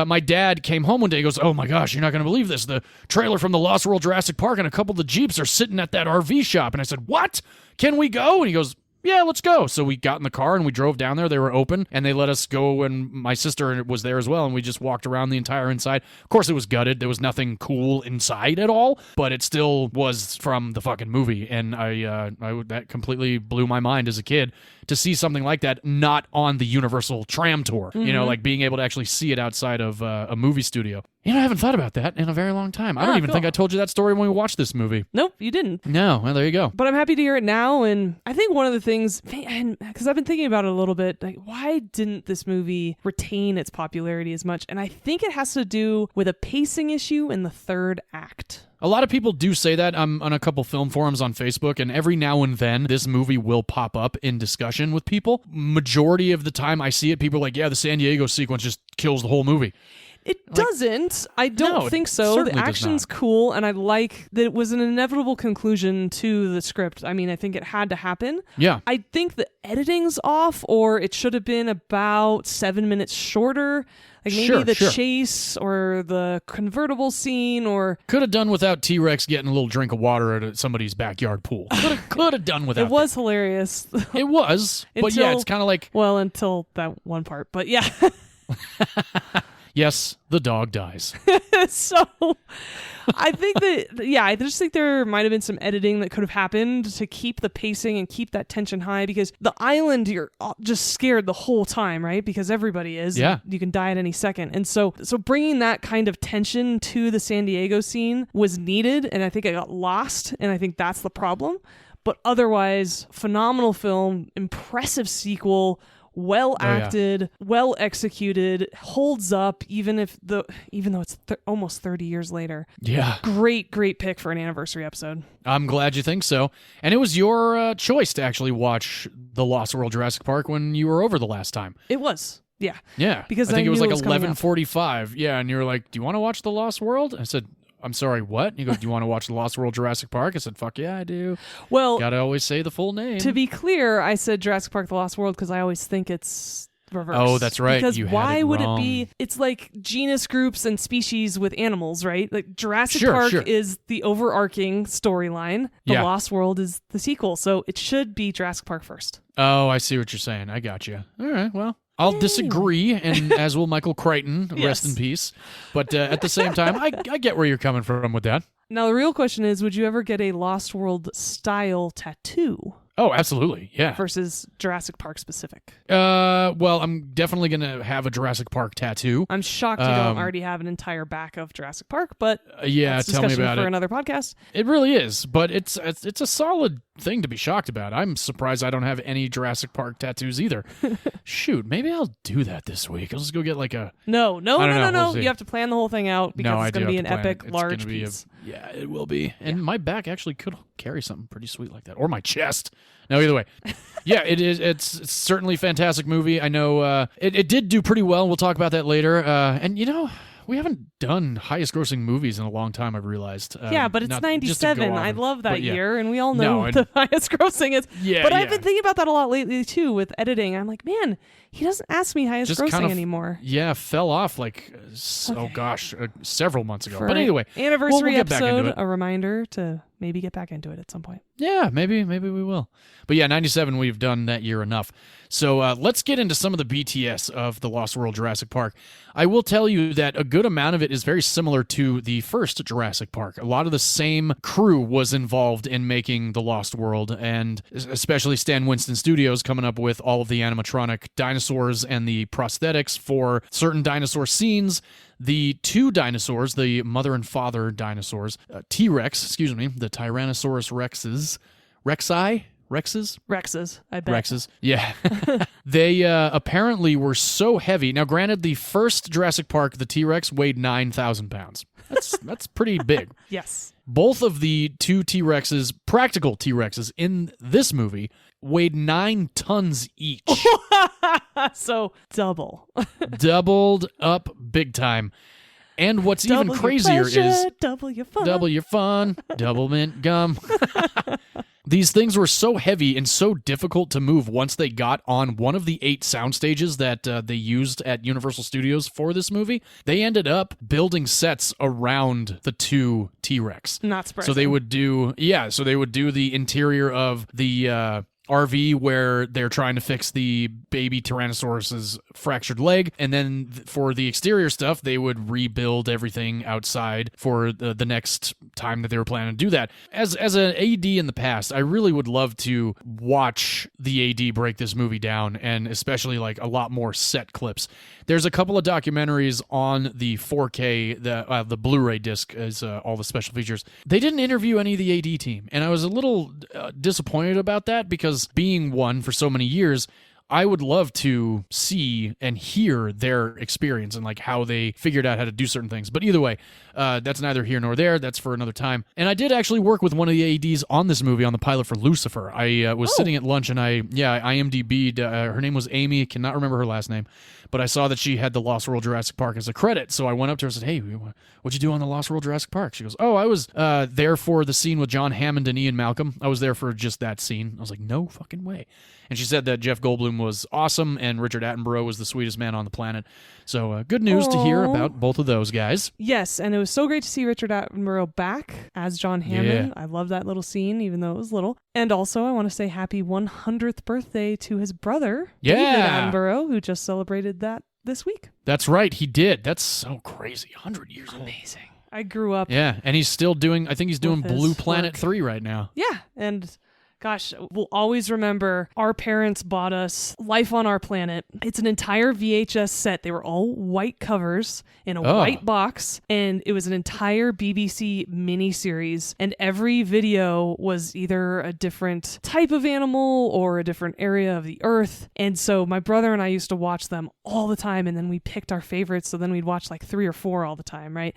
My dad came home one day and goes, "Oh my gosh, you're not going to believe this. The trailer from the Lost World Jurassic Park and a couple of the Jeeps are sitting at that RV shop." And I said, "What? Can we go?" And he goes, "Yeah, let's go." So we got in the car and we drove down there. They were open and they let us go, and my sister was there as well, and we just walked around the entire inside. Of course, it was gutted. There was nothing cool inside at all, but it still was from the fucking movie, and I that completely blew my mind as a kid to see something like that not on the Universal Tram Tour. You know, like being able to actually see it outside of a movie studio. You know, I haven't thought about that in a very long time. I don't even think I told you that story when we watched this movie. Nope, you didn't. No, well, there you go. But I'm happy to hear it now, and I think one of the things, because I've been thinking about it a little bit, like, why didn't this movie retain its popularity as much? And I think it has to do with a pacing issue in the third act. A lot of people do say that. I'm on a couple film forums on Facebook, and every now and then this movie will pop up in discussion with people. Majority of the time I see it, people are like, "Yeah, the San Diego sequence just kills the whole movie." It doesn't. I don't think so. The certainly does action's not. cool, and I like that it was an inevitable conclusion to the script. I mean, I think it had to happen. Yeah. I think the editing's off, or it should have been about 7 minutes shorter. Like maybe the chase or the convertible scene, or could have done without T-Rex getting a little drink of water at somebody's backyard pool. Could have done without. It was hilarious. It was, but yeah, it's kind of like, well, until that one part, but yeah. Yes, the dog dies. So I think I just think there might have been some editing that could have happened to keep the pacing and keep that tension high, because the island, you're just scared the whole time, right? Because everybody is. Yeah. You can die at any second. And so bringing that kind of tension to the San Diego scene was needed, and I think it got lost, and I think that's the problem. But otherwise, phenomenal film, impressive sequel, well acted, well executed, holds up even though it's almost 30 years later. Yeah. Great pick for an anniversary episode. I'm glad you think so. And it was your choice to actually watch the Lost World Jurassic Park when you were over the last time. It was. Yeah. Yeah. Because I think it was knew like coming up. 11:45. Yeah, and you were like, "Do you want to watch the Lost World?" I said, "I'm sorry, what?" And he goes, "Do you want to watch the Lost World Jurassic Park?" I said, "Fuck yeah, I do." Well, gotta always say the full name. To be clear, I said Jurassic Park: The Lost World because I always think it's reverse. Oh, that's right. Because you had why it would wrong. it be? It's like genus groups and species with animals, right? Like Jurassic Sure, Park sure. is the overarching storyline. The Yeah. Lost World is the sequel, so it should be Jurassic Park first. Oh, I see what you're saying. I got you. All right, well, I'll disagree, and as will Michael Crichton, rest in peace. But at the same time, I get where you're coming from with that. Now, the real question is, would you ever get a Lost World style tattoo Oh, absolutely, yeah. versus Jurassic Park specific? Well, I'm definitely gonna have a Jurassic Park tattoo. I'm shocked you don't already have an entire back of Jurassic Park, but Yeah, that's tell me discussion about for it. another podcast. It really is, but it's a solid thing to be shocked about. I'm surprised I don't have any Jurassic Park tattoos either. Shoot, maybe I'll do that this week. I'll just go get like a. No. I don't know, we'll see. You have to plan the whole thing out because No, I it's going do to be have an to plan it. epic, It's large gonna be piece. yeah, it will be. And my back actually could carry something pretty sweet like that, or my chest. No, either way. Yeah, it is. It's certainly a fantastic movie. I know it did do pretty well. We'll talk about that later. And we haven't done highest grossing movies in a long time, I've realized. Yeah, but it's 97. I love that year, and we all know No, the highest grossing is. Yeah, but I've been thinking about that a lot lately, too, with editing. I'm like, man, he doesn't ask me highest Just grossing kind of, anymore. Yeah, fell off several months ago. But anyway, anniversary we'll get back into episode, it. a reminder to maybe get back into it at some point. Yeah, maybe we will. But yeah, 97 we've done that year enough. So let's get into some of the BTS of the Lost World Jurassic Park. I will tell you that a good amount of it is very similar to the first Jurassic Park. A lot of the same crew was involved in making the Lost World, and especially Stan Winston Studios coming up with all of the animatronic dinosaurs and the prosthetics for certain dinosaur scenes. The two dinosaurs, the mother and father dinosaurs, T-Rex, the Tyrannosaurus Rexes, Rexes, I bet. Rexes, yeah. They apparently were so heavy. Now, granted, the first Jurassic Park, the T-Rex, weighed 9,000 pounds. That's pretty big. Yes. Both of the two T-Rexes, practical T-Rexes, in this movie weighed 9 tons each. So doubled up big time. And what's even crazier is double your fun, double mint gum. These things were so heavy and so difficult to move once they got on one of the 8 sound stages that they used at Universal Studios for this movie. They ended up building sets around the two T-Rex. Not surprising. So they would do the interior of the RV where they're trying to fix the baby Tyrannosaurus's fractured leg, and then for the exterior stuff, they would rebuild everything outside for the next time that they were planning to do that. As an AD in the past, I really would love to watch the AD break this movie down, and especially like a lot more set clips. There's a couple of documentaries on the 4K, the Blu-ray disc is all the special features. They didn't interview any of the AD team, and I was a little disappointed about that because being one for so many years, I would love to see and hear their experience and like how they figured out how to do certain things. But either way, that's neither here nor there. That's for another time. And I did actually work with one of the ADs on this movie on the pilot for Lucifer. I was sitting at lunch and I IMDb'd. Her name was Amy. Cannot remember her last name. But I saw that she had the Lost World Jurassic Park as a credit. So I went up to her and said, hey, what'd you do on the Lost World Jurassic Park? She goes, oh, I was there for the scene with John Hammond and Ian Malcolm. I was there for just that scene. I was like, no fucking way. And she said that Jeff Goldblum was awesome and Richard Attenborough was the sweetest man on the planet. So good news to hear about both of those guys. Yes, and it was so great to see Richard Attenborough back as John Hammond. Yeah. I love that little scene, even though it was little. And also, I want to say happy 100th birthday to his brother, David Attenborough, who just celebrated that this week. That's right, he did. That's so crazy. 100 years old. Amazing. I grew up. Yeah, and he's still doing, I think he's doing Blue Planet 3 right now. Yeah, and gosh, we'll always remember our parents bought us Life on Our Planet. It's an entire VHS set. They were all white covers in a white box, and it was an entire BBC miniseries, and every video was either a different type of animal or a different area of the earth. And so my brother and I used to watch them all the time, and then we picked our favorites, so then we'd watch like 3 or 4 all the time, right?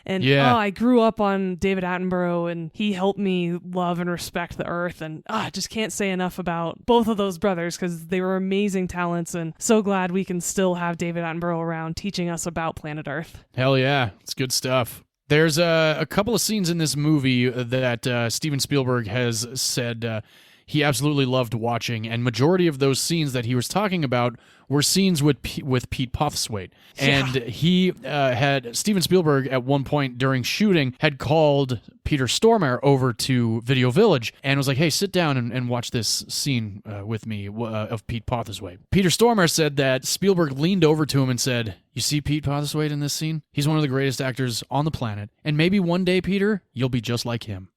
And I grew up on David Attenborough, and he helped me love and respect the earth. And I just can't say enough about both of those brothers because they were amazing talents, and so glad we can still have David Attenborough around teaching us about planet Earth. Hell yeah. It's good stuff. There's a couple of scenes in this movie that Steven Spielberg has said he absolutely loved watching, and majority of those scenes that he was talking about were scenes with Pete Postlethwaite. And he Steven Spielberg at one point during shooting had called Peter Stormare over to Video Village and was like, hey, sit down and watch this scene with me of Pete Postlethwaite. Peter Stormare said that Spielberg leaned over to him and said, you see Pete Postlethwaite in this scene? He's one of the greatest actors on the planet, and maybe one day, Peter, you'll be just like him.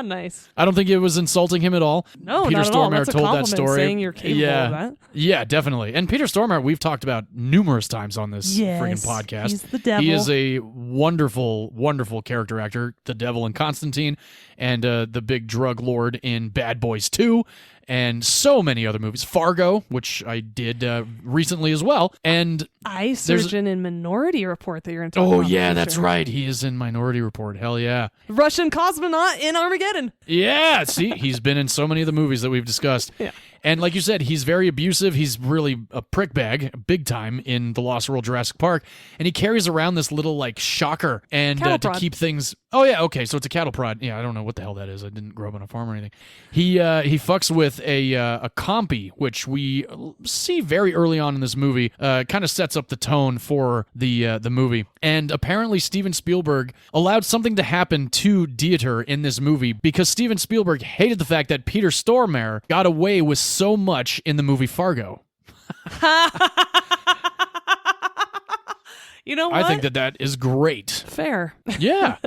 Nice. I don't think it was insulting him at all. No, Peter not at all. That's told a compliment, that story. saying you're capable of that. Yeah, definitely. And Peter Stormare, we've talked about numerous times on this freaking podcast. He's the devil. He is a wonderful, wonderful character actor. The devil in Constantine, and the big drug lord in Bad Boys 2. and so many other movies. Fargo, which I did recently as well. And I surgeon in Minority Report that you're going to talk oh about. yeah, that's right. He is in Minority Report. Hell yeah. Russian cosmonaut in Armageddon. Yeah, see, he's been in so many of the movies that we've discussed. Yeah. And like you said, he's very abusive. He's really a prick bag, big time, in the Lost World Jurassic Park. And he carries around this little, like, shocker and to prod. keep things... Oh, yeah, okay, so it's a cattle prod. Yeah, I don't know what the hell that is. I didn't grow up on a farm or anything. He fucks with a compy, which we see very early on in this movie. Kind of sets up the tone for the movie. And apparently Steven Spielberg allowed something to happen to Dieter in this movie because Steven Spielberg hated the fact that Peter Stormare got away with so much in the movie Fargo. You know what? I think that is great. Fair. Yeah.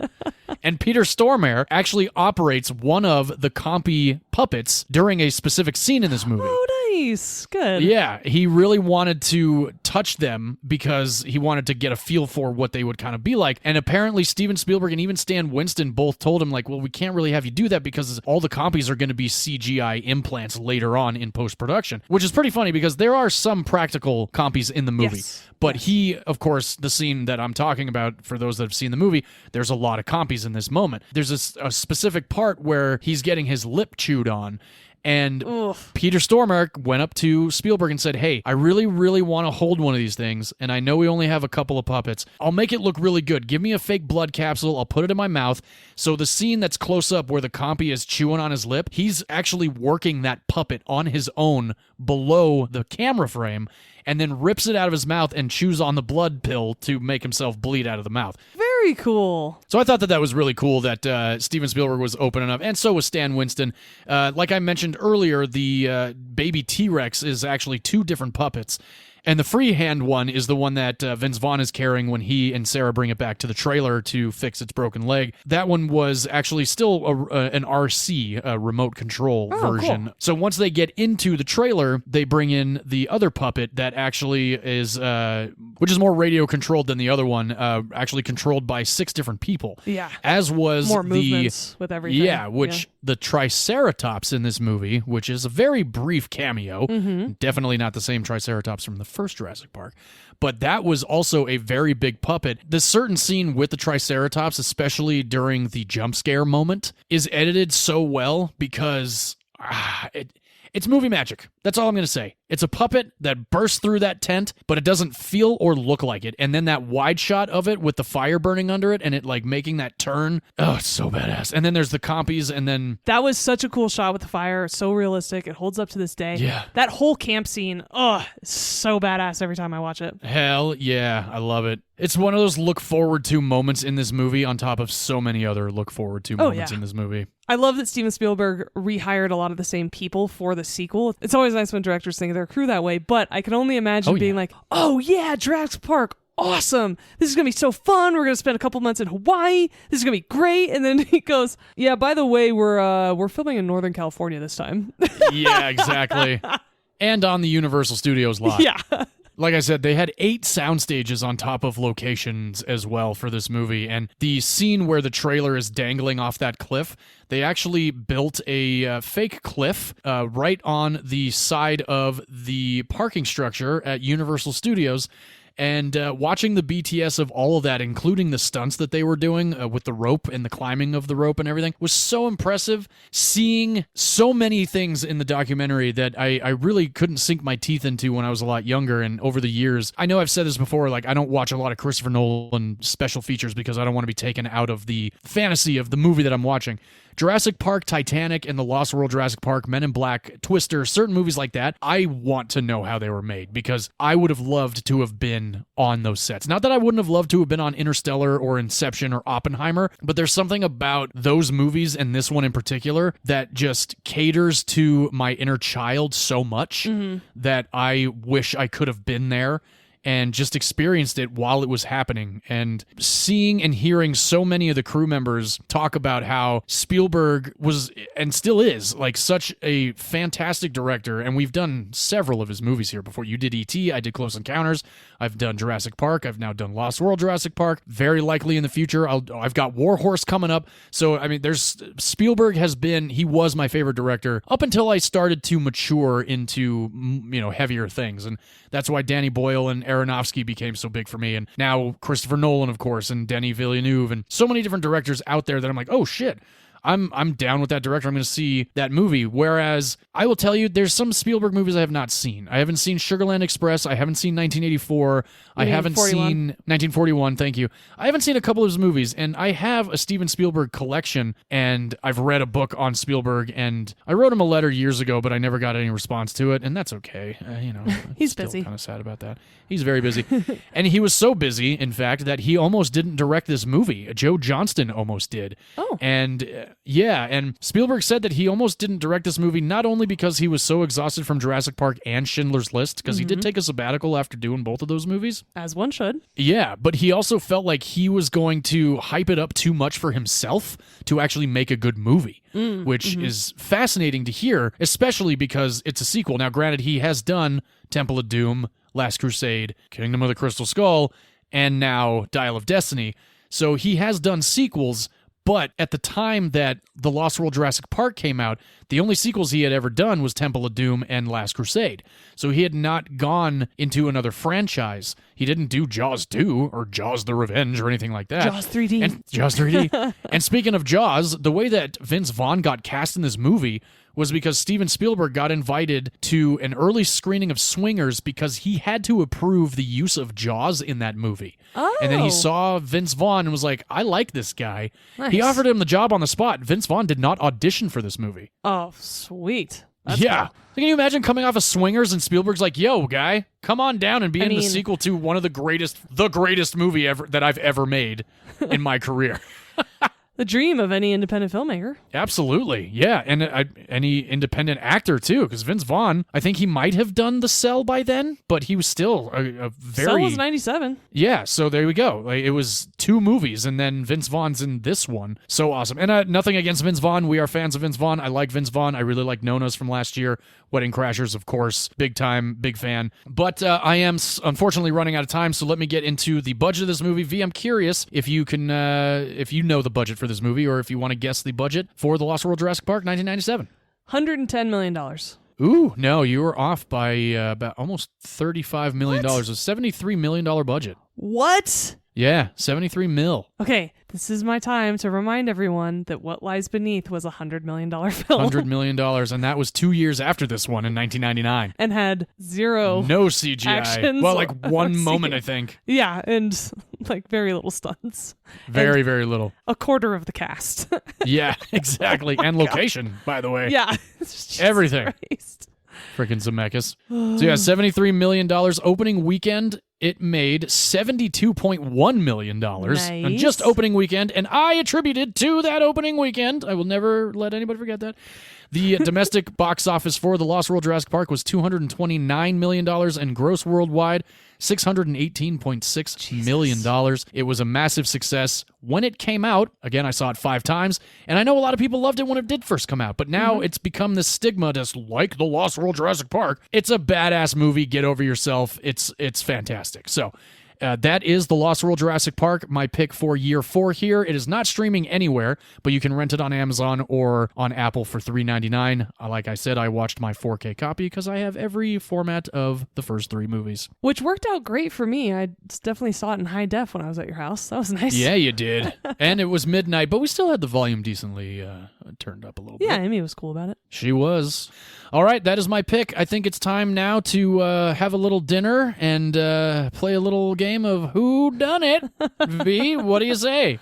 And Peter Stormare actually operates one of the compy puppets during a specific scene in this movie. Oh, nice. Good. Yeah, he really wanted to touch them because he wanted to get a feel for what they would kind of be like. And apparently Steven Spielberg and even Stan Winston both told him, like, well, we can't really have you do that because all the compies are going to be CGI implants later on in post-production, which is pretty funny because there are some practical compies in the movie. Yes. But he, of course, the scene that I'm talking about, for those that have seen the movie, there's a lot of compies in this moment. There's a specific part where he's getting his lip chewed on, and Oof. Peter Stormare went up to Spielberg and said, hey, I really, really want to hold one of these things, and I know we only have a couple of puppets. I'll make it look really good. Give me a fake blood capsule. I'll put it in my mouth. So the scene that's close up where the compy is chewing on his lip, he's actually working that puppet on his own below the camera frame, and then rips it out of his mouth and chews on the blood pill to make himself bleed out of the mouth. Very cool. So I thought that was really cool that Steven Spielberg was open enough, and so was Stan Winston. Like I mentioned earlier, the baby T-Rex is actually two different puppets. And the freehand one is the one that Vince Vaughn is carrying when he and Sarah bring it back to the trailer to fix its broken leg. That one was actually still an RC, a remote control version. Cool. So once they get into the trailer, they bring in the other puppet that actually is, which is more radio controlled than the other one, actually controlled by 6 different people. Yeah. As was more movements with everything. Yeah, which the Triceratops in this movie, which is a very brief cameo, definitely not the same Triceratops from the first Jurassic Park, but that was also a very big puppet. The certain scene with the Triceratops, especially during the jump scare moment, is edited so well because it's movie magic. That's all I'm going to say. It's a puppet that bursts through that tent, but it doesn't feel or look like it. And then that wide shot of it with the fire burning under it and it like making that turn. Oh, it's so badass. And then there's the compies and then... That was such a cool shot with the fire. So realistic. It holds up to this day. Yeah. That whole camp scene, so badass every time I watch it. Hell yeah. I love it. It's one of those look forward to moments in this movie on top of so many other look forward to moments in this movie. I love that Steven Spielberg rehired a lot of the same people for the sequel. It's always nice when directors think of their crew that way, but I can only imagine being like, oh yeah, Jurassic Park, awesome. This is going to be so fun. We're going to spend a couple months in Hawaii. This is going to be great. And then he goes, yeah, by the way, we're filming in Northern California this time. Yeah, exactly. And on the Universal Studios lot. Yeah. Like I said, they had 8 sound stages on top of locations as well for this movie, and the scene where the trailer is dangling off that cliff, they actually built a fake cliff right on the side of the parking structure at Universal Studios. And watching the BTS of all of that, including the stunts that they were doing with the rope and the climbing of the rope and everything, was so impressive. Seeing so many things in the documentary that I really couldn't sink my teeth into when I was a lot younger. And over the years, I know I've said this before, like I don't watch a lot of Christopher Nolan special features because I don't want to be taken out of the fantasy of the movie that I'm watching. Jurassic Park, Titanic, and the Lost World Jurassic Park, Men in Black, Twister, certain movies like that, I want to know how they were made because I would have loved to have been on those sets. Not that I wouldn't have loved to have been on Interstellar or Inception or Oppenheimer, but there's something about those movies and this one in particular that just caters to my inner child so much that I wish I could have been there and just experienced it while it was happening, and seeing and hearing so many of the crew members talk about how Spielberg was and still is like such a fantastic director. And we've done several of his movies here before. You did E.T., I did Close Encounters, I've done Jurassic Park, I've now done Lost World Jurassic Park. Very likely in the future I've got War Horse coming up. So I mean, Spielberg he was my favorite director up until I started to mature into heavier things, and that's why Danny Boyle and Aronofsky became so big for me, and now Christopher Nolan, of course, and Denis Villeneuve, and so many different directors out there that I'm like, oh shit, I'm down with that director. I'm going to see that movie. Whereas I will tell you, there's some Spielberg movies I have not seen. I haven't seen Sugarland Express. I haven't seen 1984. I haven't seen 1941. Thank you. I haven't seen a couple of his movies, and I have a Steven Spielberg collection, and I've read a book on Spielberg, and I wrote him a letter years ago, but I never got any response to it, and that's okay. He's still busy. Kind of sad about that. He's very busy. And he was so busy, in fact, that he almost didn't direct this movie. Joe Johnston almost did. Oh. And and Spielberg said that he almost didn't direct this movie, not only because he was so exhausted from Jurassic Park and Schindler's List, because he did take a sabbatical after doing both of those movies. As one should. Yeah, but he also felt like he was going to hype it up too much for himself to actually make a good movie, which is fascinating to hear, especially because it's a sequel. Now, granted, he has done Temple of Doom, Last Crusade, Kingdom of the Crystal Skull, and now Dial of Destiny. So he has done sequels, but at the time that The Lost World Jurassic Park came out, the only sequels he had ever done was Temple of Doom and Last Crusade. So he had not gone into another franchise. He didn't do Jaws 2 or Jaws the Revenge or anything like that. Jaws 3D. And Jaws 3D. And speaking of Jaws, the way that Vince Vaughn got cast in this movie was because Steven Spielberg got invited to an early screening of Swingers because he had to approve the use of Jaws in that movie. Oh. And then he saw Vince Vaughn and was like, I like this guy. Nice. He offered him the job on the spot. Vince Vaughn did not audition for this movie. Oh, sweet. That's yeah. cool. Can you imagine coming off of Swingers and Spielberg's like, yo, guy, come on down and be in the sequel to one of the greatest movie ever that I've ever made in my career. The dream of any independent filmmaker. Absolutely, yeah, and any independent actor too, because Vince Vaughn, I think he might have done The Cell by then, but he was still a very... Cell was 97. Yeah, so there we go. Like, it was 2 movies, and then Vince Vaughn's in this one. So awesome. And nothing against Vince Vaughn. We are fans of Vince Vaughn. I like Vince Vaughn. I really like Nona's from last year. Wedding Crashers, of course. Big time, big fan. But I am unfortunately running out of time, so let me get into the budget of this movie. V, I'm curious if you can, if you know the budget for this movie, or if you want to guess the budget for The Lost World Jurassic Park 1997. $110 million. Ooh, no, you were off by about almost $35 million. It was a $73 million budget. What? Yeah, 73 mil. Okay, this is my time to remind everyone that What Lies Beneath was a $100 million film. $100 million, and that was 2 years after this one in 1999. And had zero no CGI. actions Well, like or one moment, CGI. I think. Yeah, and like very little stunts. Very, And very little. a quarter of the cast. Yeah, exactly. And location, by the way. Yeah. Jesus Everything. Christ. Freaking Zemeckis. So yeah, $73 million opening weekend. It made $72.1 million on just opening weekend, and I attributed to that opening weekend. I will never let anybody forget that. The domestic box office for The Lost World Jurassic Park was $229 million, and gross worldwide, $618.6 million. It was a massive success when it came out. Again, I saw it 5 times, and I know a lot of people loved it when it did first come out, but now it's become this stigma that's like The Lost World Jurassic Park. It's a badass movie. Get over yourself. It's fantastic. So that is The Lost World Jurassic Park, my pick for year 4 here. It is not streaming anywhere, but you can rent it on Amazon or on Apple for $3.99. Like I said, I watched my 4K copy because I have every format of the first 3 movies. Which worked out great for me. I definitely saw it in high def when I was at your house. That was nice. Yeah, you did. And it was midnight, but we still had the volume decently turned up a little bit. Yeah, Amy was cool about it. She was. All right, that is my pick. I think it's time now to have a little dinner and play a little game of Who Done It? V, what do you say?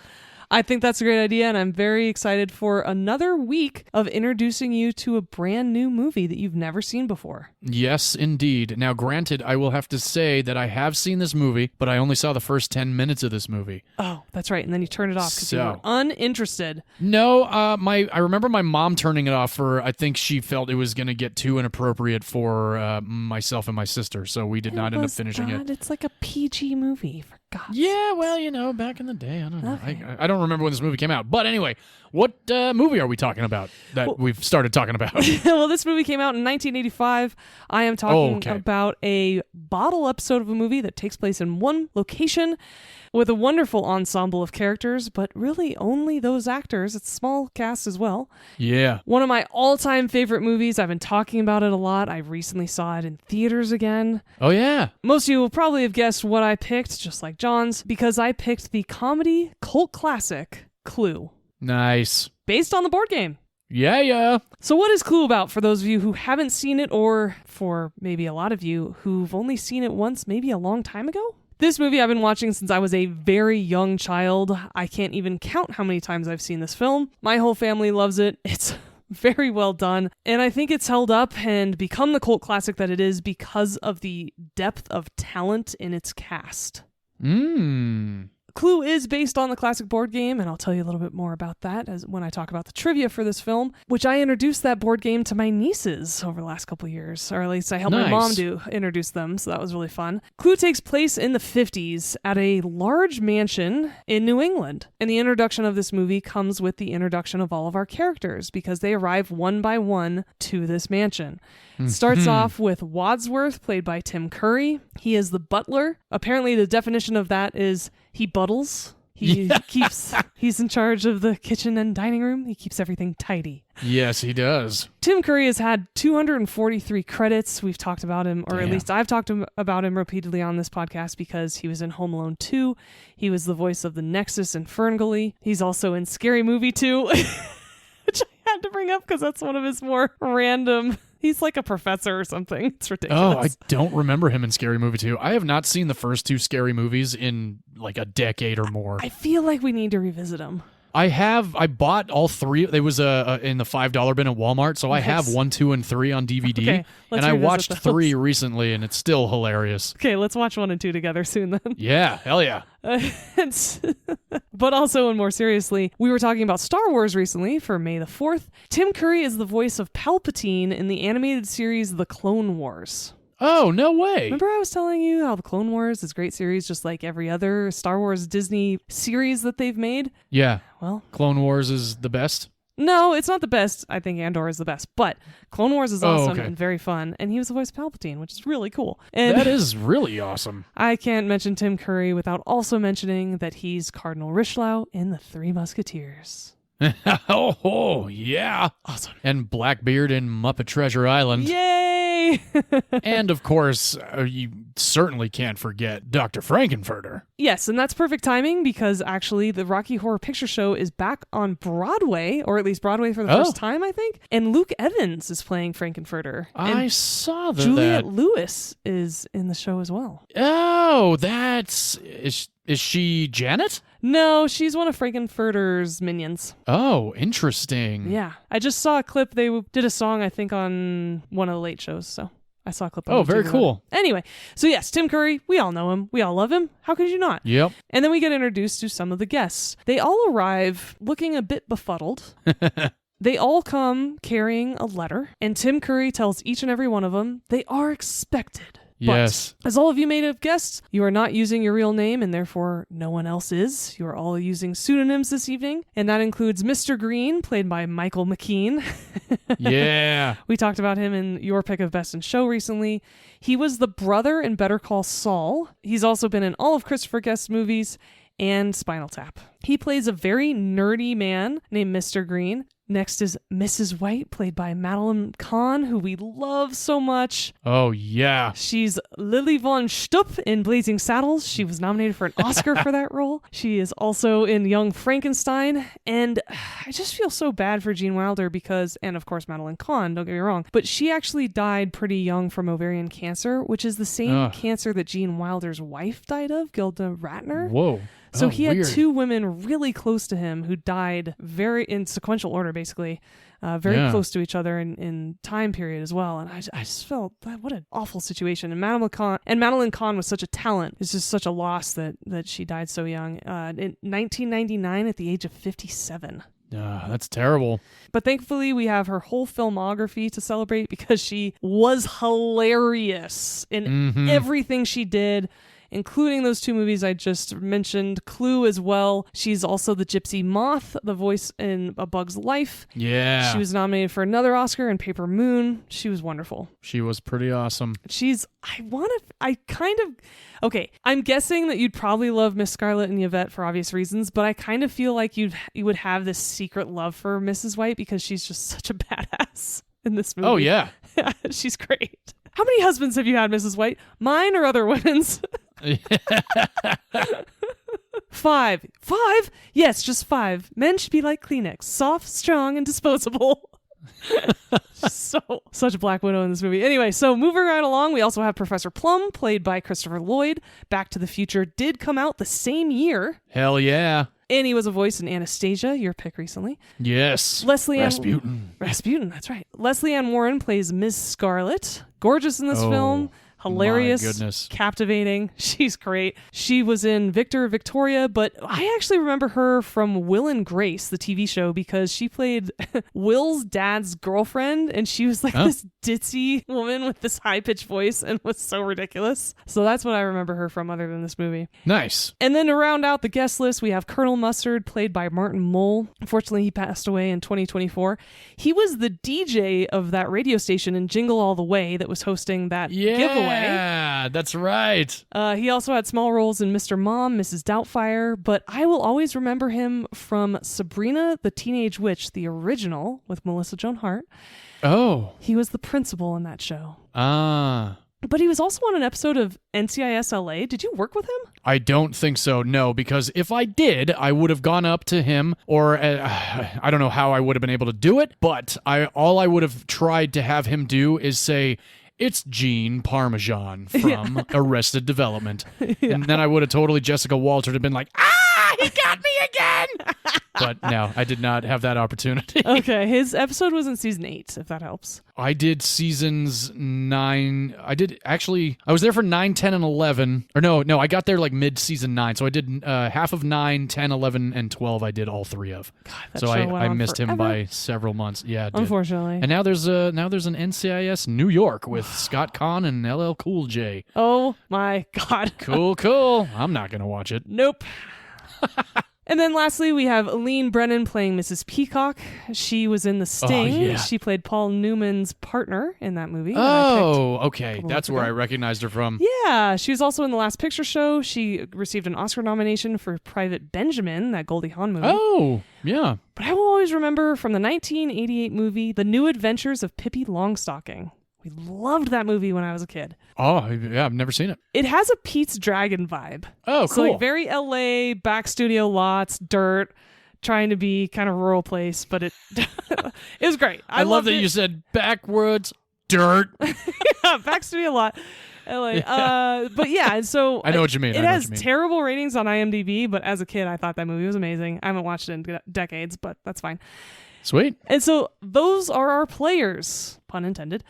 I think that's a great idea, and I'm very excited for another week of introducing you to a brand new movie that you've never seen before. Yes, indeed. Now, granted, I will have to say that I have seen this movie, but I only saw the first 10 minutes of this movie. Oh, that's right, and then you turned it off because you were uninterested. No, I remember my mom turning it off for, I think she felt it was going to get too inappropriate for myself and my sister, so we did not end up finishing it. It's like a PG movie, for God's Yeah, well, you know, back in the day, I don't know. Okay. I don't remember when this movie came out. But anyway, what movie are we talking about that we've started talking about? Well, this movie came out in 1985. I am talking about a bottle episode of a movie that takes place in one location with a wonderful ensemble of characters, but really only those actors. It's a small cast as well. Yeah. One of my all-time favorite movies. I've been talking about it a lot. I recently saw it in theaters again. Oh, yeah. Most of you will probably have guessed what I picked, just like John's, because I picked the comedy cult classic Clue, Nice. based on the board game. Yeah. So what is Clue about for those of you who haven't seen it, or for maybe a lot of you who've only seen it once, maybe a long time ago? This movie I've been watching since I was a very young child. I can't even count how many times I've seen this film. My whole family loves it. It's very well done. And I think it's held up and become the cult classic that it is because of the depth of talent in its cast. Clue is based on the classic board game, and I'll tell you a little bit more about that when I talk about the trivia for this film, which I introduced that board game to my nieces over the last couple of years, or at least I helped my mom introduce them, so that was really fun. Clue takes place in the 50s at a large mansion in New England, and the introduction of this movie comes with the introduction of all of our characters, because they arrive one by one to this mansion. It starts off with Wadsworth, played by Tim Curry. He is the butler. Apparently the definition of that is he buttles. He's in charge of the kitchen and dining room. He keeps everything tidy. Yes, he does. Tim Curry has had 243 credits. We've talked about him, or at least I've talked about him repeatedly on this podcast because he was in Home Alone 2. He was the voice of the Nexus in Ferngully. He's also in Scary Movie 2, which I had to bring up because that's one of his more random... He's like a professor or something. It's ridiculous. Oh, I don't remember him in Scary Movie 2. I have not seen the first two Scary movies in like a decade or more. I feel like we need to revisit them. I bought all three. There was in the $5 bin at Walmart, so I have 1, 2, and 3 on DVD. Okay, and I watched 3 recently, and it's still hilarious. Okay, let's watch 1 and 2 together soon then. Yeah, hell yeah. But also, and more seriously, we were talking about Star Wars recently for May the 4th. Tim Curry is the voice of Palpatine in the animated series The Clone Wars. Oh, no way. Remember I was telling you how The Clone Wars is a great series, just like every other Star Wars Disney series that they've made? Yeah. Well, Clone Wars is the best? No, it's not the best. I think Andor is the best, but Clone Wars is awesome and very fun, and he was the voice of Palpatine, which is really cool. And that is really awesome. I can't mention Tim Curry without also mentioning that he's Cardinal Richelieu in The Three Musketeers. Oh, yeah. Awesome. And Blackbeard in Muppet Treasure Island. Yay! And, of course, you certainly can't forget Dr. Frankenfurter. Yes, and that's perfect timing because actually the Rocky Horror Picture Show is back on Broadway, or at least Broadway for the first time, I think. And Luke Evans is playing Frankenfurter. I saw that. Juliette Lewis is in the show as well. Oh, that's... Is she Janet? No, she's one of Frankenfurter's minions. Oh, interesting. Yeah. I just saw a clip. They did a song, I think, on one of the late shows, so I saw a clip on Oh, YouTube very cool. Anyway, so yes, Tim Curry, we all know him. We all love him. How could you not? Yep. And then we get introduced to some of the guests. They all arrive looking a bit befuddled. They all come carrying a letter, and Tim Curry tells each and every one of them they are expected. Yes. But, as all of you may have guessed, you are not using your real name, and therefore no one else is. You are all using pseudonyms this evening, and that includes Mr. Green, played by Michael McKean. Yeah. We talked about him in your pick of Best in Show recently. He was the brother in Better Call Saul. He's also been in all of Christopher Guest's movies and Spinal Tap. He plays a very nerdy man named Mr. Green. Next is Mrs. White, played by Madeline Kahn, who we love so much. Oh, yeah. She's Lily von Stupp in Blazing Saddles. She was nominated for an Oscar for that role. She is also in Young Frankenstein. And I just feel so bad for Gene Wilder because, and of course Madeline Kahn, don't get me wrong, but she actually died pretty young from ovarian cancer, which is the same cancer that Gene Wilder's wife died of, Gilda Radner. Whoa. So he had weird. 2 women really close to him who died very in sequential order, basically, very close to each other in time period as well. And I just felt that what an awful situation. And Madeline Kahn was such a talent. It's just such a loss that she died so young. In 1999 at the age of 57. That's terrible. But thankfully, we have her whole filmography to celebrate because she was hilarious in everything she did, including those 2 movies I just mentioned, Clue as well. She's also the Gypsy Moth, the voice in A Bug's Life. Yeah. She was nominated for another Oscar in Paper Moon. She was wonderful. She was pretty awesome. I'm guessing that you'd probably love Miss Scarlet and Yvette for obvious reasons, but I kind of feel like you would have this secret love for Mrs. White because she's just such a badass in this movie. Oh, yeah. She's great. How many husbands have you had, Mrs. White? Mine or other women's? 5. 5? Yes, just 5. Men should be like Kleenex, soft, strong, and disposable. Such a Black Widow in this movie. Anyway, so moving right along, we also have Professor Plum, played by Christopher Lloyd. Back to the Future did come out the same year. Hell yeah. And he was a voice in Anastasia, your pick recently. Yes. Rasputin, that's right. Leslie Ann Warren plays Ms. Scarlet. Gorgeous in this film. Hilarious, my goodness. Captivating. She's great. She was in Victor Victoria, but I actually remember her from Will and Grace, the TV show, because she played Will's dad's girlfriend, and she was like this ditzy woman with this high-pitched voice and was so ridiculous. So that's what I remember her from other than this movie. Nice. And then to round out the guest list, we have Colonel Mustard, played by Martin Mull. Unfortunately, he passed away in 2024. He was the DJ of that radio station in Jingle All the Way that was hosting that giveaway. Yeah, that's right. He also had small roles in Mr. Mom, Mrs. Doubtfire, but I will always remember him from Sabrina the Teenage Witch, the original, with Melissa Joan Hart. Oh. He was the principal in that show. Ah. But he was also on an episode of NCIS LA. Did you work with him? I don't think so, no, because if I did, I would have gone up to him, or I don't know how I would have been able to do it, but all I would have tried to have him do is say, "It's Gene Parmesan from Arrested Development." And then I would have totally Jessica Walter have been like, he got me again! But no, I did not have that opportunity. Okay, his episode was in season 8, if that helps. I did seasons 9. I was there for 9, 10, and 11. Or no, I got there like mid-season 9. So I did half of 9, 10, 11, and 12 I did all 3 of. God, that so show I went on missed him forever. by several months. Yeah, it did. Unfortunately. And now there's an NCIS New York with Scott Conn and LL Cool J. Oh my God. Cool. I'm not going to watch it. Nope. And then lastly, we have Aline Brennan playing Mrs. Peacock. She was in The Sting. Oh, yeah. She played Paul Newman's partner in that movie. Oh, okay. couple That's months where ago. I recognized her from. Yeah, she was also in The Last Picture Show. She received an Oscar nomination for Private Benjamin, that Goldie Hawn movie. Oh, yeah. But I will always remember from the 1988 movie, The New Adventures of Pippi Longstocking. We loved that movie when I was a kid. Oh, yeah, I've never seen it. It has a Pete's Dragon vibe. Oh, So cool. like very LA, back studio lots, dirt, trying to be kind of rural place, but it was great. I love loved that it. you said backwoods, dirt. Yeah, back studio lot. LA. But yeah, and so I know what you mean. It has terrible ratings on IMDb, but as a kid, I thought that movie was amazing. I haven't watched it in decades, but that's fine. Sweet. And so those are our players, pun intended.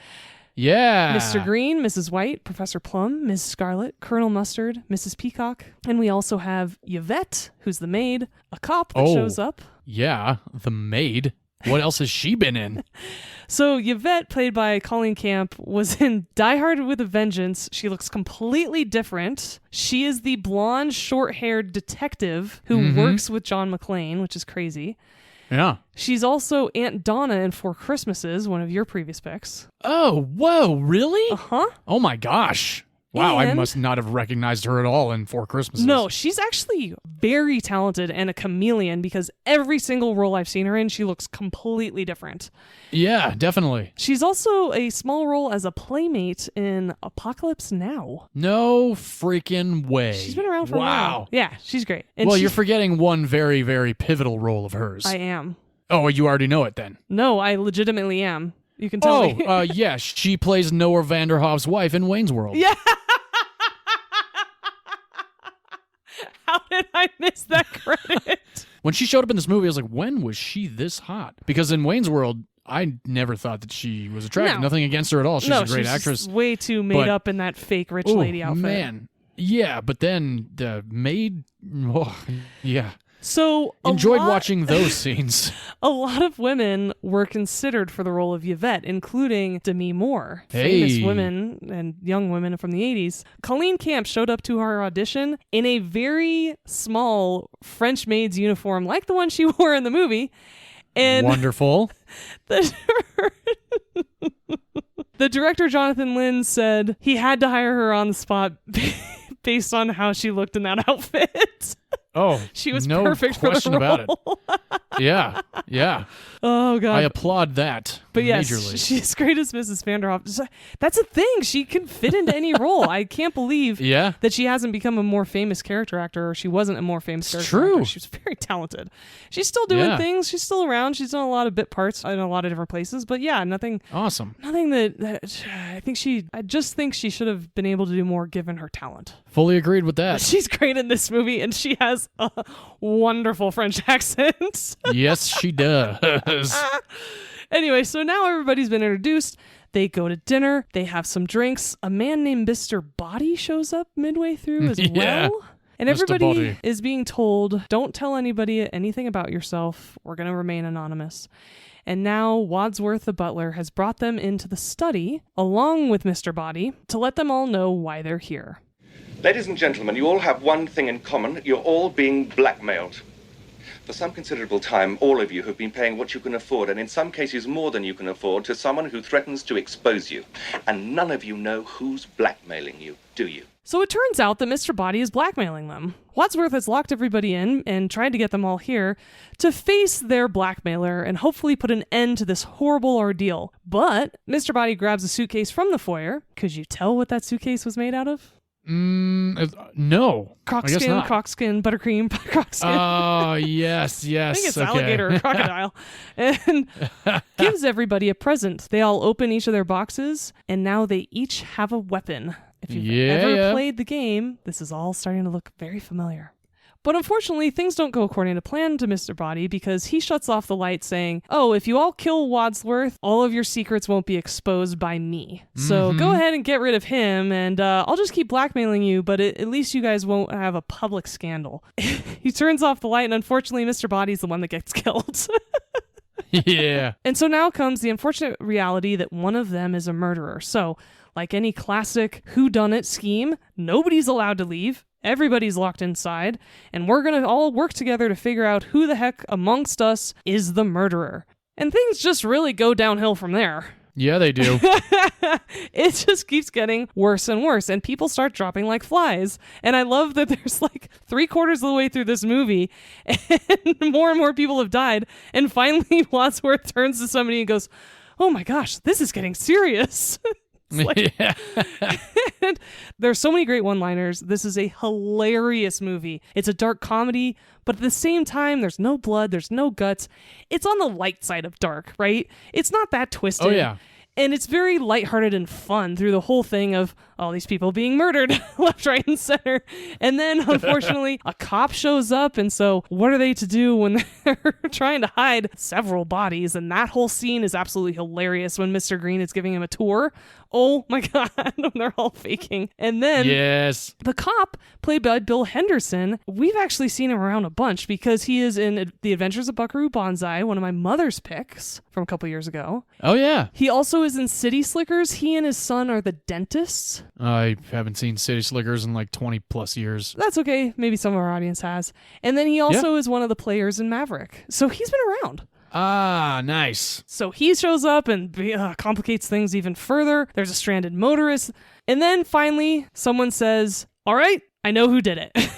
Yeah. Mr. Green, Mrs. White, Professor Plum, Ms. Scarlet, Colonel Mustard, Mrs. Peacock, and we also have Yvette, who's the maid, a cop that shows up. Yeah, the maid. What else has she been in? So Yvette, played by Colleen Camp, was in Die Hard with a Vengeance. She looks completely different. She is the blonde, short-haired detective who works with John McClane, which is crazy. Yeah. She's also Aunt Donna in Four Christmases, one of your previous picks. Oh, whoa, really? Uh-huh. Oh my gosh. Wow, I And- must not have recognized her at all in Four Christmases. No, she's actually very talented and a chameleon because every single role I've seen her in, she looks completely different. Yeah, definitely. She's also a small role as a playmate in Apocalypse Now. No freaking way. She's been around for a while. Wow. Yeah, she's great. And Well, she- you're forgetting one very, very pivotal role of hers. I am. Oh, you already know it then. No, I legitimately am. You can tell me. Yeah, she plays Noah Vanderhoff's wife in Wayne's World. Yeah. How did I miss that credit? When she showed up in this movie, I was like, when was she this hot? Because in Wayne's World, I never thought that she was attractive. No. Nothing against her at all. She's a great she's actress. just way too made But- up in that fake rich Ooh, lady outfit. man. Yeah, but then the maid, yeah. So Enjoyed watching those scenes. A lot of women were considered for the role of Yvette, including Demi Moore, Hey. famous women and young women from the 80s. Colleen Camp showed up to her audition in a very small French maid's uniform, like the one she wore in the movie. And Wonderful. the director, Jonathan Lynn, said he had to hire her on the spot based on how she looked in that outfit. Oh, She was no perfect for the question about it. role. Yeah, yeah. Oh, God. I applaud that But yes, majorly. she's great as Mrs. Vanderhoff. That's a thing. She can fit into any role. I can't believe Yeah. that she hasn't become a more famous character actor, or she wasn't a more famous character true. actor. She was very talented. She's still doing Yeah. things. She's still around. She's done a lot of bit parts in a lot of different places. But yeah, nothing Awesome. that I just think she should have been able to do more given her talent. Fully agreed with that. She's great in this movie, and she has a wonderful French accent. Yes, she does. Anyway, so now everybody's been introduced. They go to dinner. They have some drinks. A man named Mr. Body shows up midway through as Yeah. well. And Mr. everybody Body. is being told, don't tell anybody anything about yourself. We're going to remain anonymous. And now Wadsworth the butler has brought them into the study, along with Mr. Body, to let them all know why they're here. Ladies and gentlemen, you all have one thing in common. You're all being blackmailed. For some considerable time, all of you have been paying what you can afford, and in some cases more than you can afford, to someone who threatens to expose you. And none of you know who's blackmailing you, do you? So it turns out that Mr. Body is blackmailing them. Wadsworth has locked everybody in and tried to get them all here to face their blackmailer and hopefully put an end to this horrible ordeal. But Mr. Body grabs a suitcase from the foyer. Could you tell what that suitcase was made out of? No. I guess Crocskin, not. crocskin, buttercream, crocskin. Oh, yes, yes. I think it's okay. alligator or crocodile. And gives everybody a present. They all open each of their boxes, and now they each have a weapon. If you've ever played the game, this is all starting to look very familiar. But unfortunately, things don't go according to plan to Mr. Body because he shuts off the light saying, oh, if you all kill Wadsworth, all of your secrets won't be exposed by me. So go ahead and get rid of him, and I'll just keep blackmailing you, but at least you guys won't have a public scandal. He turns off the light, and unfortunately, Mr. Body's the one that gets killed. Yeah. And so now comes the unfortunate reality that one of them is a murderer. So, like any classic whodunit scheme, nobody's allowed to leave. Everybody's locked inside, and we're going to all work together to figure out who the heck amongst us is the murderer. And things just really go downhill from there. Yeah, they do. It just keeps getting worse and worse, and people start dropping like flies. And I love that there's like 3/4 of the way through this movie, and more people have died. And finally, Wadsworth turns to somebody and goes, "Oh my gosh, this is getting serious." Yeah. And there's so many great one-liners. This is a hilarious movie. It's a dark comedy, but at the same time, there's no blood, there's no guts. It's on the light side of dark, right? It's not that twisted. Oh, yeah. And it's very lighthearted and fun through the whole thing of all these people being murdered left, right, and center. And then, unfortunately, a cop shows up. And so what are they to do when they're trying to hide several bodies? And that whole scene is absolutely hilarious when Mr. Green is giving him a tour. Oh, my God. They're all faking. And then Yes. the cop, played by Bill Henderson, we've actually seen him around a bunch because he is in The Adventures of Buckaroo Banzai, one of my mother's picks from a couple years ago. Oh, yeah. He also is in City Slickers. He and his son are the dentists. I haven't seen City Slickers in like 20 plus years. That's okay. Maybe some of our audience has. And then he also is one of the players in Maverick. So he's been around. Ah, nice. So he shows up and complicates things even further. There's a stranded motorist. And then finally, someone says, all right, I know who did it.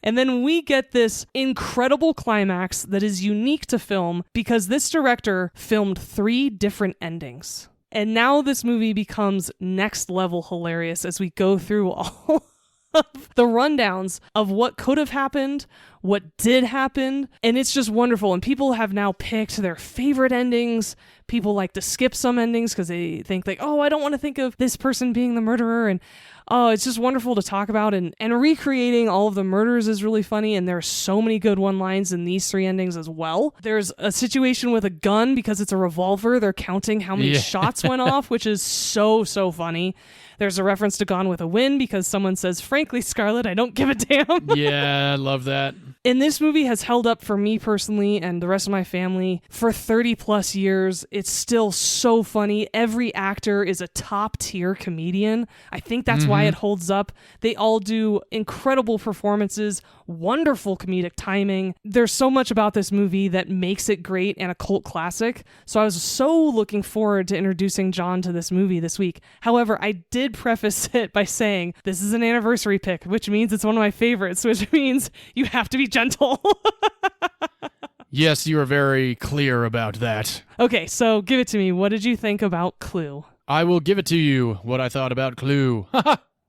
And then we get this incredible climax that is unique to film because this director filmed 3 different endings. And now this movie becomes next level hilarious as we go through all of the rundowns of what could have happened, what did happen, and it's just wonderful. And people have now picked their favorite endings. People like to skip some endings because they think like, oh, I don't want to think of this person being the murderer. And oh, it's just wonderful to talk about. And recreating all of the murders is really funny. And there are so many good one-lines in these 3 endings as well. There's a situation with a gun because it's a revolver. They're counting how many shots went off, which is so funny. There's a reference to Gone with a Wind because someone says, frankly, Scarlett, I don't give a damn. Yeah, I love that. And this movie has held up for me personally and the rest of my family for 30 plus years. It's still so funny. Every actor is a top tier comedian. I think that's why it holds up. They all do incredible performances, wonderful comedic timing. There's so much about this movie that makes it great and a cult classic. So I was so looking forward to introducing John to this movie this week. However, I did preface it by saying this is an anniversary pick, which means it's one of my favorites, which means you have to be gentle. Yes, you are very clear about that. Okay, so give it to me. What did you think about Clue? I will give it to you, what I thought about Clue.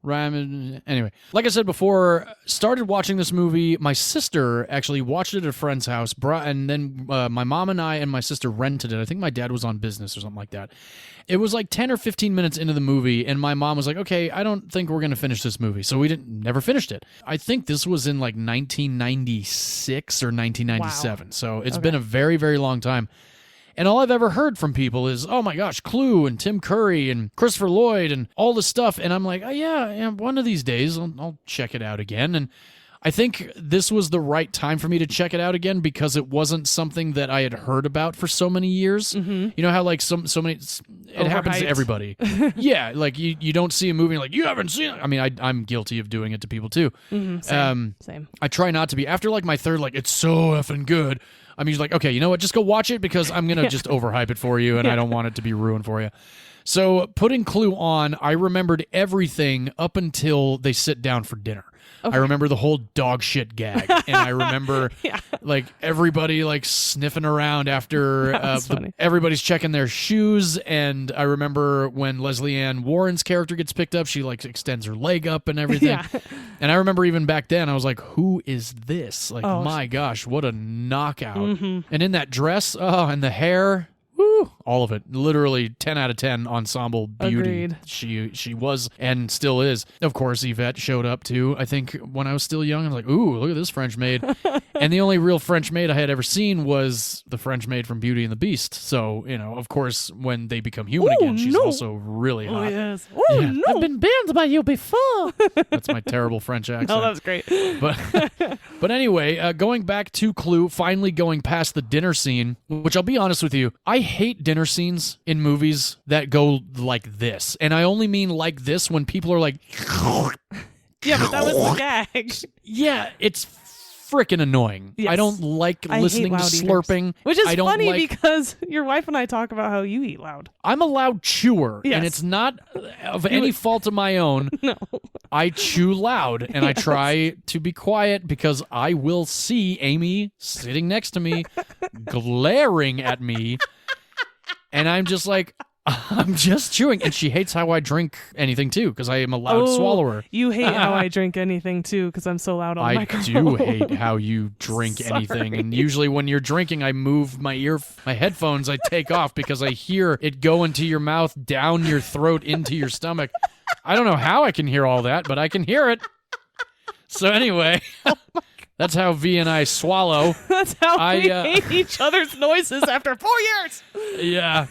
Rhyme. Anyway, like I said before, started watching this movie. My sister actually watched it at a friend's house, and then my mom and I and my sister rented it. I think my dad was on business or something like that. It was like 10 or 15 minutes into the movie, and my mom was like, okay, I don't think we're going to finish this movie. So we never finished it. I think this was in like 1996 or 1997. Wow. So it's been a very, very long time. And all I've ever heard from people is, oh my gosh, Clue and Tim Curry and Christopher Lloyd and all this stuff. And I'm like, oh yeah, one of these days I'll check it out again. And I think this was the right time for me to check it out again because it wasn't something that I had heard about for so many years. Mm-hmm. You know how like so many, it happens to everybody. Yeah, like you don't see a movie and like, you haven't seen it. I mean, I'm guilty of doing it to people too. Mm-hmm. Same. I try not to be. After like my third, like, it's so effing good, I'm usually like, okay, you know what? Just go watch it because I'm going to just overhype it for you and I don't want it to be ruined for you. So putting Clue on, I remembered everything up until they sit down for dinner. Okay. I remember the whole dog shit gag, and I remember like everybody like sniffing around after everybody's checking their shoes, and I remember when Leslie Ann Warren's character gets picked up, she like extends her leg up and everything. And I remember even back then I was like, who is this? Like, my gosh, what a knockout. Mm-hmm. And in that dress, and the hair, woo, all of it. Literally 10 out of 10 ensemble beauty. Agreed. She was and still is. Of course, Yvette showed up too. I think when I was still young, I was like, ooh, look at this French maid. And the only real French maid I had ever seen was the French maid from Beauty and the Beast. So, you know, of course, when they become human again, she's also really hot. Oh, yes. Oh, no. I've been banned by you before. That's my terrible French accent. Oh, that was great. But anyway, going back to Clue, finally going past the dinner scene, which I'll be honest with you, I hate dinner scenes in movies that go like this. And I only mean like this when people are like... Yeah, but that was the gag. Yeah, it's freaking annoying. Yes. I don't like listening to slurping. Which is funny because your wife and I talk about how you eat loud. I'm a loud chewer, and it's not of any fault of my own. No. I chew loud, and I try to be quiet because I will see Amy sitting next to me, glaring at me, and I'm just like... I'm just chewing, and she hates how I drink anything too, because I am a loud swallower. You hate how I drink anything too, because I'm so loud on the microphone. I do hate how you drink anything, and usually when you're drinking, I move my headphones. I take off because I hear it go into your mouth, down your throat, into your stomach. I don't know how I can hear all that, but I can hear it. So anyway. That's how V and I swallow. That's how we hate each other's noises after 4 years. Yeah.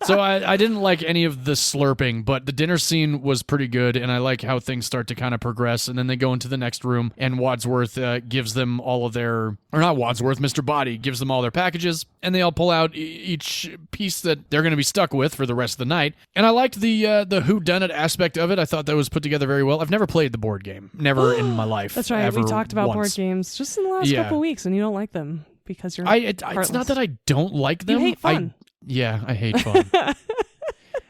So I didn't like any of the slurping, but the dinner scene was pretty good, and I like how things start to kind of progress, and then they go into the next room, and Wadsworth gives them all of their... Or not Wadsworth, Mr. Body gives them all their packages, and they all pull out each piece that they're going to be stuck with for the rest of the night. And I liked the whodunit aspect of it. I thought that was put together very well. I've never played the board game. Never in my life. That's right. We talked about board games just in the last couple weeks, and you don't like them. because you're It's heartless. not that I don't like them. You hate fun. I hate fun.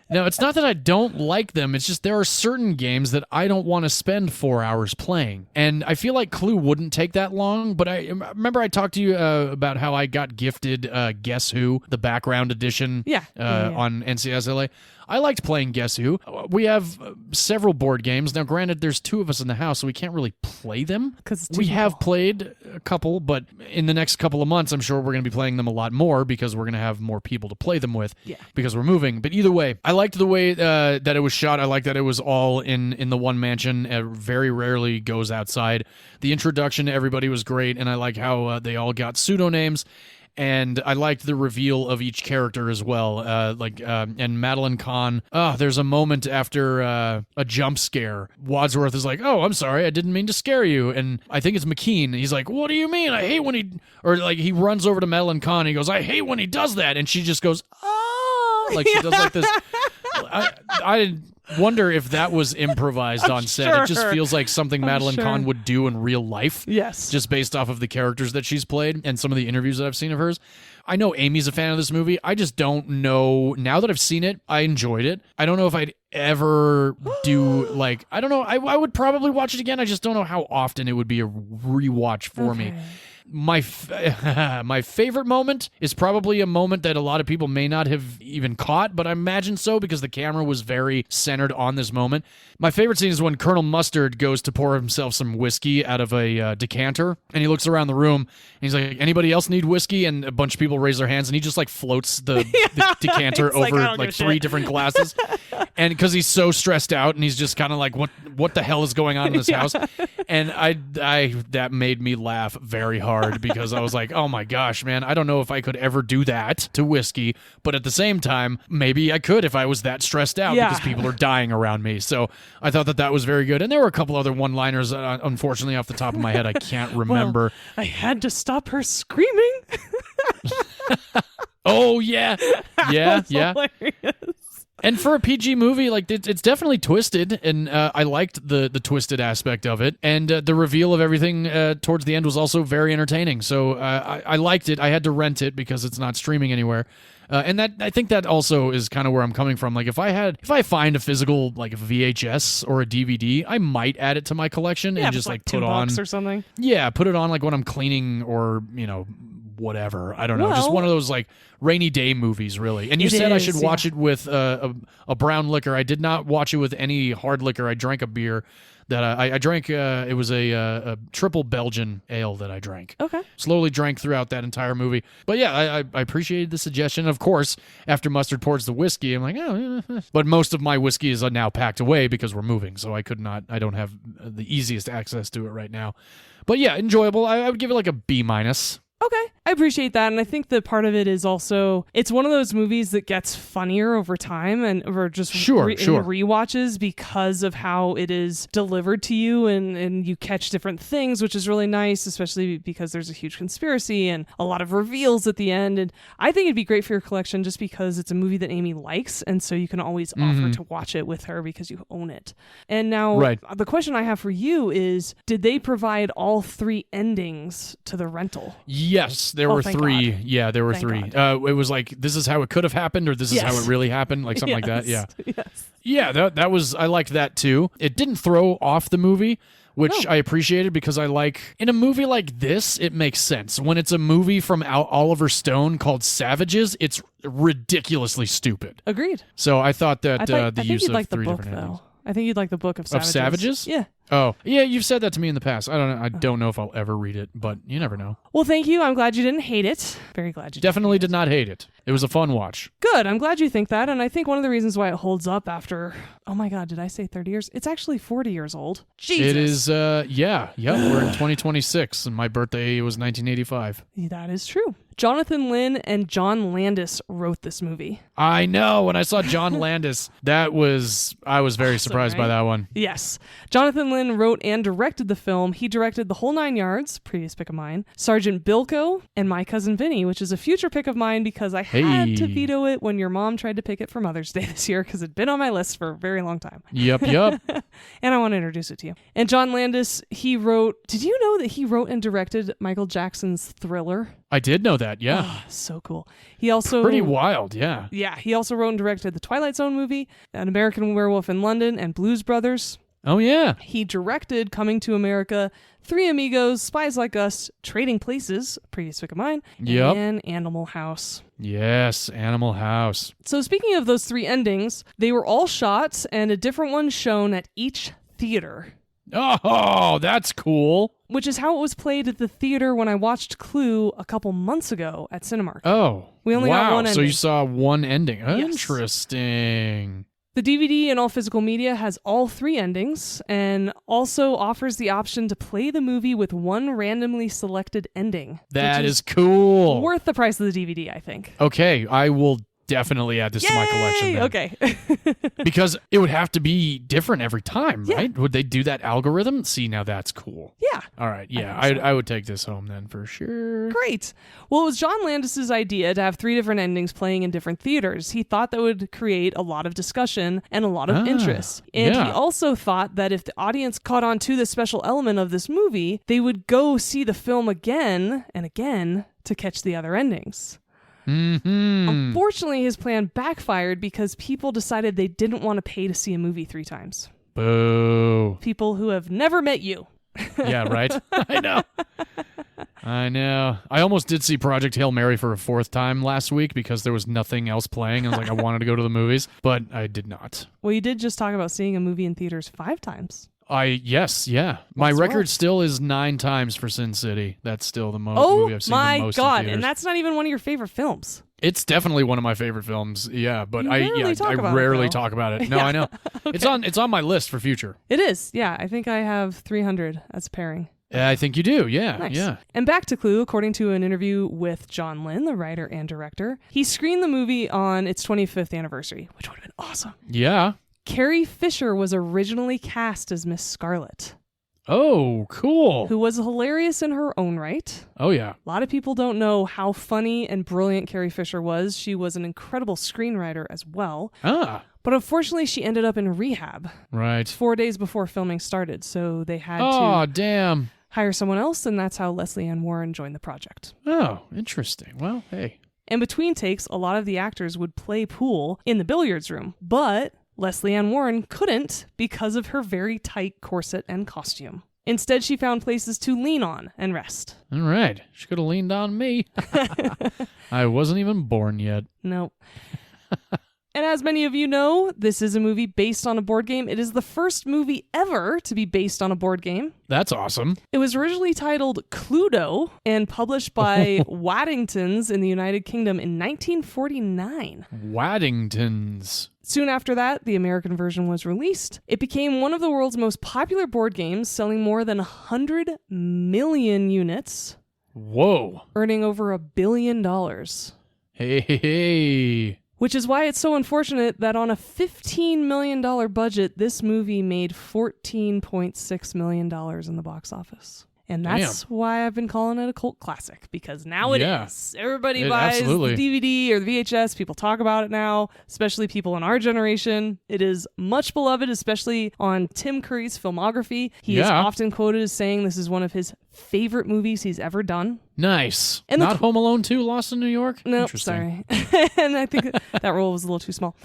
No, it's not that I don't like them. It's just there are certain games that I don't want to spend 4 hours playing. And I feel like Clue wouldn't take that long, but I remember I talked to you about how I got gifted Guess Who, the background edition on NCSLA. I liked playing Guess Who. We have several board games. Now, granted, there's 2 of us in the house, so we can't really play them. 'Cause it's too we have small. played a couple, but in the next couple of months, I'm sure we're going to be playing them a lot more because we're going to have more people to play them with because we're moving. But either way, I liked the way that it was shot. I liked that it was all in the one mansion. It very rarely goes outside. The introduction to everybody was great, and I like how they all got pseudonames. And I liked the reveal of each character as well. And Madeline Kahn. There's a moment after a jump scare. Wadsworth is like, "Oh, I'm sorry, I didn't mean to scare you." And I think it's McKean. He's like, "What do you mean? I hate when he..." Or like he runs over to Madeline Kahn. And he goes, "I hate when he does that." And she just goes, "Oh," like she does like this. I wonder if that was improvised on set. Sure. It just feels like something Madeline Kahn would do in real life. Yes. Just based off of the characters that she's played and some of the interviews that I've seen of hers. I know Amy's a fan of this movie. I just don't know. Now that I've seen it, I enjoyed it. I don't know if I'd ever do, I don't know. I would probably watch it again. I just don't know how often it would be a rewatch for me. My favorite moment is probably a moment that a lot of people may not have even caught, but I imagine so because the camera was very centered on this moment. My favorite scene is when Colonel Mustard goes to pour himself some whiskey out of a decanter, and he looks around the room, and he's like, "Anybody else need whiskey?" And a bunch of people raise their hands, and he just floats the decanter over 3 different glasses. And because he's so stressed out, and he's just kind of like, what the hell is going on in this house? And I that made me laugh very hard because I was like, oh my gosh, man, I don't know if I could ever do that to whiskey, but at the same time, maybe I could if I was that stressed out because people are dying around me. So I thought that was very good. And there were a couple other one-liners, unfortunately, off the top of my head, I can't remember. Well, I had to stop her screaming. Oh, yeah. Yeah. Hilarious. And for a PG movie, it's definitely twisted, and I liked the twisted aspect of it. And the reveal of everything towards the end was also very entertaining. So I liked it. I had to rent it because it's not streaming anywhere. And that I think that also is kind of where I'm coming from. Like if I find a physical a VHS or a DVD, I might add it to my collection and just put on or something. Yeah, put it on when I'm cleaning or whatever. I don't know. Just one of those rainy day movies, really. And you said I should watch it with a brown liquor. I did not watch it with any hard liquor. I drank a beer that I drank. It was a triple Belgian ale that I drank. Okay. Slowly drank throughout that entire movie. But yeah, I appreciated the suggestion. Of course, after Mustard pours the whiskey, I'm like, oh. But most of my whiskey is now packed away because we're moving, so I don't have the easiest access to it right now. But yeah, enjoyable. I would give it a B-. Okay, I appreciate that, and I think that part of it is also it's one of those movies that gets funnier over time and over just in rewatches because of how it is delivered to you, and you catch different things, which is really nice, especially because there's a huge conspiracy and a lot of reveals at the end. And I think it'd be great for your collection just because it's a movie that Amy likes, and so you can always offer to watch it with her because you own it. And now the question I have for you is, did they provide all 3 endings to the rental? Yes, there were 3. God. Yeah, there were 3. It was this is how it could have happened, or this is how it really happened, something like that. Yeah. Yes. Yeah, that was, I liked that too. It didn't throw off the movie, which I appreciated because in a movie like this, it makes sense. When it's a movie from Oliver Stone called Savages, it's ridiculously stupid. Agreed. So I thought that I the think use you'd of like 3 the book, different endings. though. I think you'd like the book of Savages. Of Savages? Yeah. Oh, yeah, you've said that to me in the past. I don't know if I'll ever read it, but you never know. Well, thank you. I'm glad you didn't hate it. Very glad you Definitely did not hate it. It was a fun watch. Good. I'm glad you think that. And I think one of the reasons why it holds up after, oh my God, did I say 30 years? It's actually 40 years old. Jesus. It is, yeah, we're in 2026, and my birthday was 1985. That is true. Jonathan Lynn and John Landis wrote this movie. I know. When I saw John Landis, I was very surprised by that one. Yes. Jonathan Lynn wrote and directed the film. He directed The Whole Nine Yards, previous pick of mine, Sergeant Bilko, and My Cousin Vinny, which is a future pick of mine because I had to veto it when your mom tried to pick it for Mother's Day this year because it'd been on my list for a very long time. Yep. And I want to introduce it to you. And John Landis, he wrote, did you know that he wrote and directed Michael Jackson's Thriller? I did know that, yeah. Oh, so cool. He also... Pretty wild, yeah. Yeah, he also wrote and directed The Twilight Zone movie, An American Werewolf in London, and Blues Brothers. Oh, yeah. He directed Coming to America, Three Amigos, Spies Like Us, Trading Places, previous pick of mine, and Animal House. Yes, Animal House. So speaking of those three endings, they were all shot and a different one shown at each theater. Oh, that's cool. Which is how it was played at the theater when I watched Clue a couple months ago at Cinemark. Oh, we only got one ending. So you saw one ending. Yes. Interesting. The DVD and all physical media has all three endings and also offers the option to play the movie with one randomly selected ending. That is cool. Worth the price of the DVD, I think. Okay, I will definitely add this to my collection then. Okay. Because it would have to be different every time, right? Would they do that algorithm? See, now that's cool. Yeah. All right, yeah, I would take this home then for sure. Great. Well, it was John Landis's idea to have three different endings playing in different theaters. He thought that would create a lot of discussion and a lot of interest. And he also thought that if the audience caught on to this special element of this movie, they would go see the film again and again to catch the other endings. Mm-hmm. Unfortunately, his plan backfired because people decided they didn't want to pay to see a movie three times. Boo. People who have never met you. Yeah, right? I know. I almost did see Project Hail Mary for a fourth time last week because there was nothing else playing. I was like, I wanted to go to the movies, but I did not. Well, you did just talk about seeing a movie in theaters 5 times. Yes. My record still is 9 times for Sin City. That's still the movie I've seen the most. Oh my God, and that's not even one of your favorite films. It's definitely one of my favorite films. Yeah, but I rarely talk about it. No, I know. Okay. It's on my list for future. It is. Yeah, I think I have 300 as a pairing. I think you do. Yeah. Nice. Yeah. And back to Clue, according to an interview with John Lynn, the writer and director, he screened the movie on its 25th anniversary, which would have been awesome. Yeah. Carrie Fisher was originally cast as Miss Scarlet. Oh, cool. Who was hilarious in her own right. Oh, yeah. A lot of people don't know how funny and brilliant Carrie Fisher was. She was an incredible screenwriter as well. But unfortunately, she ended up in rehab. Right. 4 days before filming started, so they had to hire someone else, and that's how Leslie Ann Warren joined the project. Oh, interesting. Well, hey. And between takes, a lot of the actors would play pool in the billiards room, but Leslie Ann Warren couldn't because of her very tight corset and costume. Instead, she found places to lean on and rest. All right. She could have leaned on me. I wasn't even born yet. Nope. And as many of you know, this is a movie based on a board game. It is the first movie ever to be based on a board game. That's awesome. It was originally titled Cluedo and published by Waddingtons in the United Kingdom in 1949. Waddingtons. Soon after that, the American version was released. It became one of the world's most popular board games, selling more than 100 million units. Whoa. Earning over $1 billion. Hey. Which is why it's so unfortunate that on a $15 million budget, this movie made $14.6 million in the box office. And that's why I've been calling it a cult classic, because now it is. Everybody buys the DVD or the VHS. People talk about it now, especially people in our generation. It is much beloved, especially on Tim Curry's filmography. He is often quoted as saying this is one of his favorite movies he's ever done. Nice. And not Home Alone 2, Lost in New York? No, sorry. And I think that role was a little too small.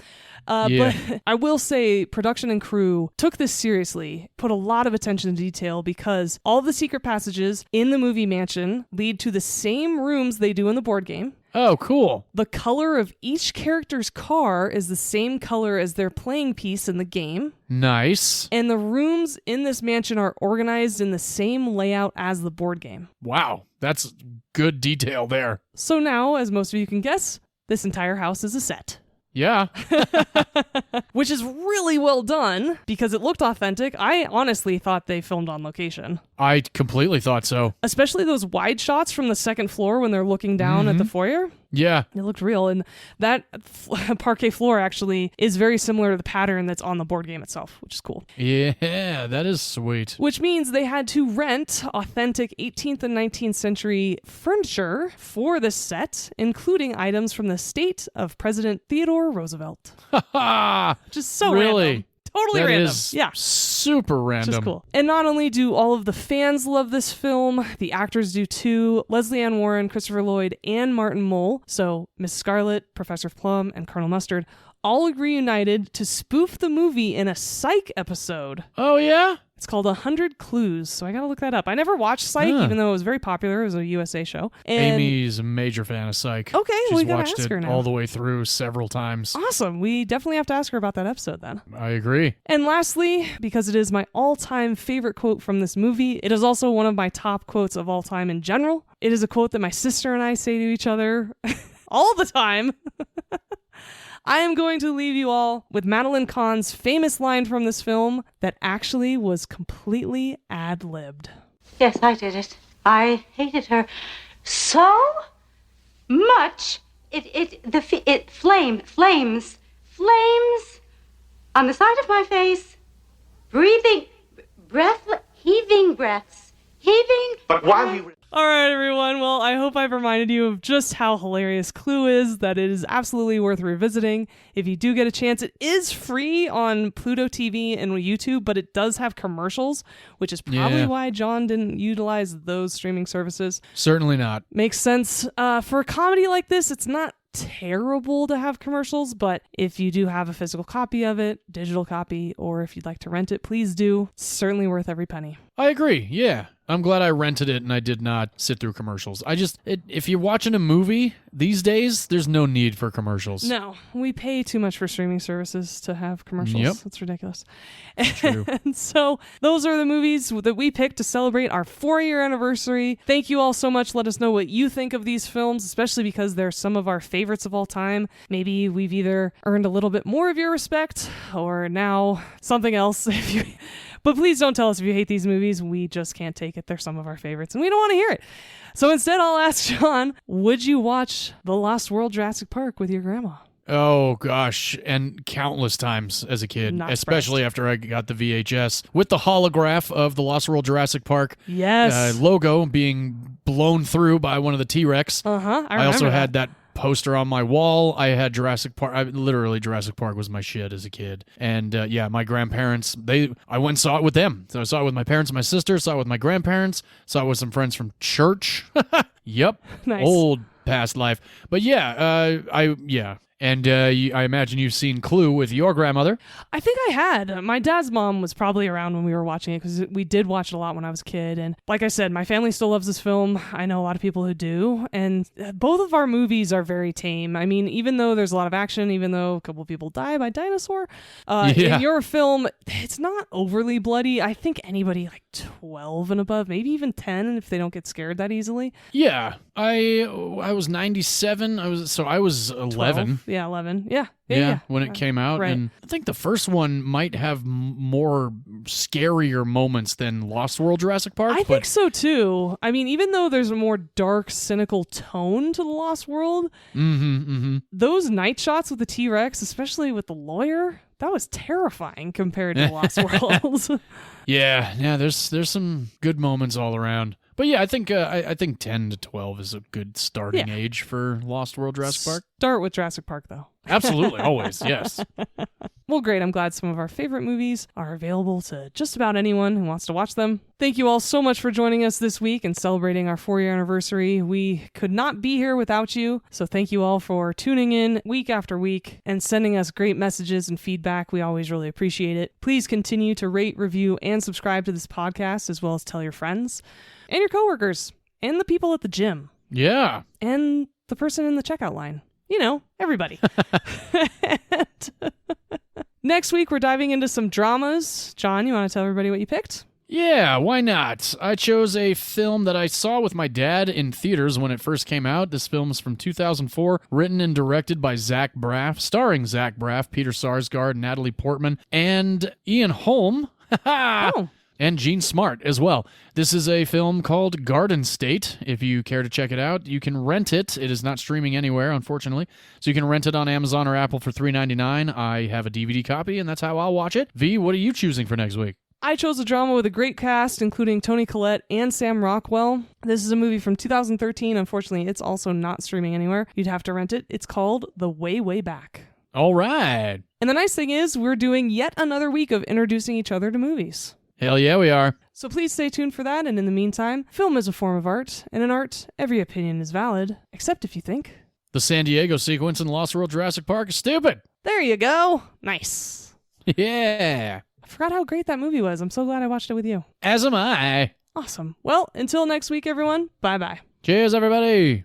But I will say production and crew took this seriously, put a lot of attention to detail, because all the secret passages in the movie mansion lead to the same rooms they do in the board game. Oh, cool. The color of each character's car is the same color as their playing piece in the game. Nice. And the rooms in this mansion are organized in the same layout as the board game. Wow, that's good detail there. So now, as most of you can guess, this entire house is a set. Yeah. which is really well done because it looked authentic. I honestly thought they filmed on location. I completely thought so. Especially those wide shots from the second floor when they're looking down at the foyer. Yeah. It looked real. And that parquet floor actually is very similar to the pattern that's on the board game itself, which is cool. Yeah, that is sweet. Which means they had to rent authentic 18th and 19th century furniture for the set, including items from the estate of President Theodore Roosevelt. Which is so really? random. Totally That random. is Yeah. super random. Which is cool. And not only do all of the fans love this film, the actors do too. Leslie Ann Warren, Christopher Lloyd, and Martin Mull, so Miss Scarlet, Professor Plum, and Colonel Mustard, all agree united to spoof the movie in a Psych episode. Oh, yeah? It's called 100 Clues, so I gotta look that up. I never watched Psych, even though it was very popular. It was a USA show. And Amy's a major fan of Psych. Okay, She's we gotta watched ask it her now. all the way through several times. Awesome. We definitely have to ask her about that episode then. I agree. And lastly, because it is my all-time favorite quote from this movie, it is also one of my top quotes of all time in general. It is a quote that my sister and I say to each other all the time. I am going to leave you all with Madeline Kahn's famous line from this film that actually was completely ad-libbed. Yes, I did it. I hated her so much. It flames on the side of my face, heaving breaths. But while he... All right, everyone. Well, I hope I've reminded you of just how hilarious Clue is, that it is absolutely worth revisiting. If you do get a chance, it is free on Pluto TV and YouTube, but it does have commercials, which is probably why John didn't utilize those streaming services. Certainly not. Makes sense. For a comedy like this, it's not terrible to have commercials, but if you do have a physical copy of it, digital copy, or if you'd like to rent it, please do. It's certainly worth every penny. I agree, yeah. I'm glad I rented it and I did not sit through commercials. If you're watching a movie these days, there's no need for commercials. No, we pay too much for streaming services to have commercials. Yep. It's ridiculous. True. And so those are the movies that we picked to celebrate our 4-year anniversary. Thank you all so much. Let us know what you think of these films, especially because they're some of our favorites of all time. Maybe we've either earned a little bit more of your respect or now something else. But please don't tell us if you hate these movies. We just can't take it. They're some of our favorites, and we don't want to hear it. So instead, I'll ask John, would you watch The Lost World Jurassic Park with your grandma? Oh, gosh. And countless times as a kid, Not especially after I got the VHS with the holograph of the Lost World Jurassic Park logo being blown through by one of the T-Rex. I also remember had that poster on my wall. I had Jurassic Park. Literally, Jurassic Park was my shit as a kid. And my grandparents, I went and saw it with them. So I saw it with my parents and my sister, saw it with my grandparents, saw it with some friends from church. Yep. Nice. Old past life. But And I imagine you've seen Clue with your grandmother. I think I had. My dad's mom was probably around when we were watching it because we did watch it a lot when I was a kid. And like I said, my family still loves this film. I know a lot of people who do. And both of our movies are very tame. I mean, even though there's a lot of action, even though a couple of people die by dinosaur, in your film, it's not overly bloody. I think anybody like 12 and above, maybe even 10 if they don't get scared that easily. Yeah. I was 97. I was 11. 12. Yeah, 11. Yeah. When it came out. Right. And I think the first one might have more scarier moments than Lost World Jurassic Park. I think so too. I mean, even though there's a more dark, cynical tone to the Lost World, those night shots with the T-Rex, especially with the lawyer, that was terrifying compared to Lost World. Yeah, there's some good moments all around. But yeah, I think 10 to 12 is a good starting age for Lost World Jurassic Park. Start with Jurassic Park, though. Absolutely, always, yes. Well, great. I'm glad some of our favorite movies are available to just about anyone who wants to watch them. Thank you all so much for joining us this week and celebrating our 4-year anniversary. We could not be here without you, so thank you all for tuning in week after week and sending us great messages and feedback. We always really appreciate it. Please continue to rate, review, and subscribe to this podcast, as well as tell your friends and your coworkers and the people at the gym. Yeah. And the person in the checkout line. You know, everybody. Next week, we're diving into some dramas. John, you want to tell everybody what you picked? Yeah, why not? I chose a film that I saw with my dad in theaters when it first came out. This film is from 2004, written and directed by Zach Braff, starring Zach Braff, Peter Sarsgaard, Natalie Portman, and Ian Holm. Oh. And Gene Smart as well. This is a film called Garden State. If you care to check it out, you can rent it. It is not streaming anywhere, unfortunately. So you can rent it on Amazon or Apple for $3.99. I have a DVD copy, and that's how I'll watch it. V, what are you choosing for next week? I chose a drama with a great cast, including Toni Collette and Sam Rockwell. This is a movie from 2013. Unfortunately, it's also not streaming anywhere. You'd have to rent it. It's called The Way, Way Back. All right. And the nice thing is, we're doing yet another week of introducing each other to movies. Hell yeah, we are. So please stay tuned for that, and in the meantime, film is a form of art, and in art, every opinion is valid, except if you think The San Diego sequence in Lost World Jurassic Park is stupid. there you go. Nice. Yeah. I forgot how great that movie was. I'm so glad I watched it with you. As am I. Awesome. Well, until next week, everyone, bye-bye. Cheers, everybody.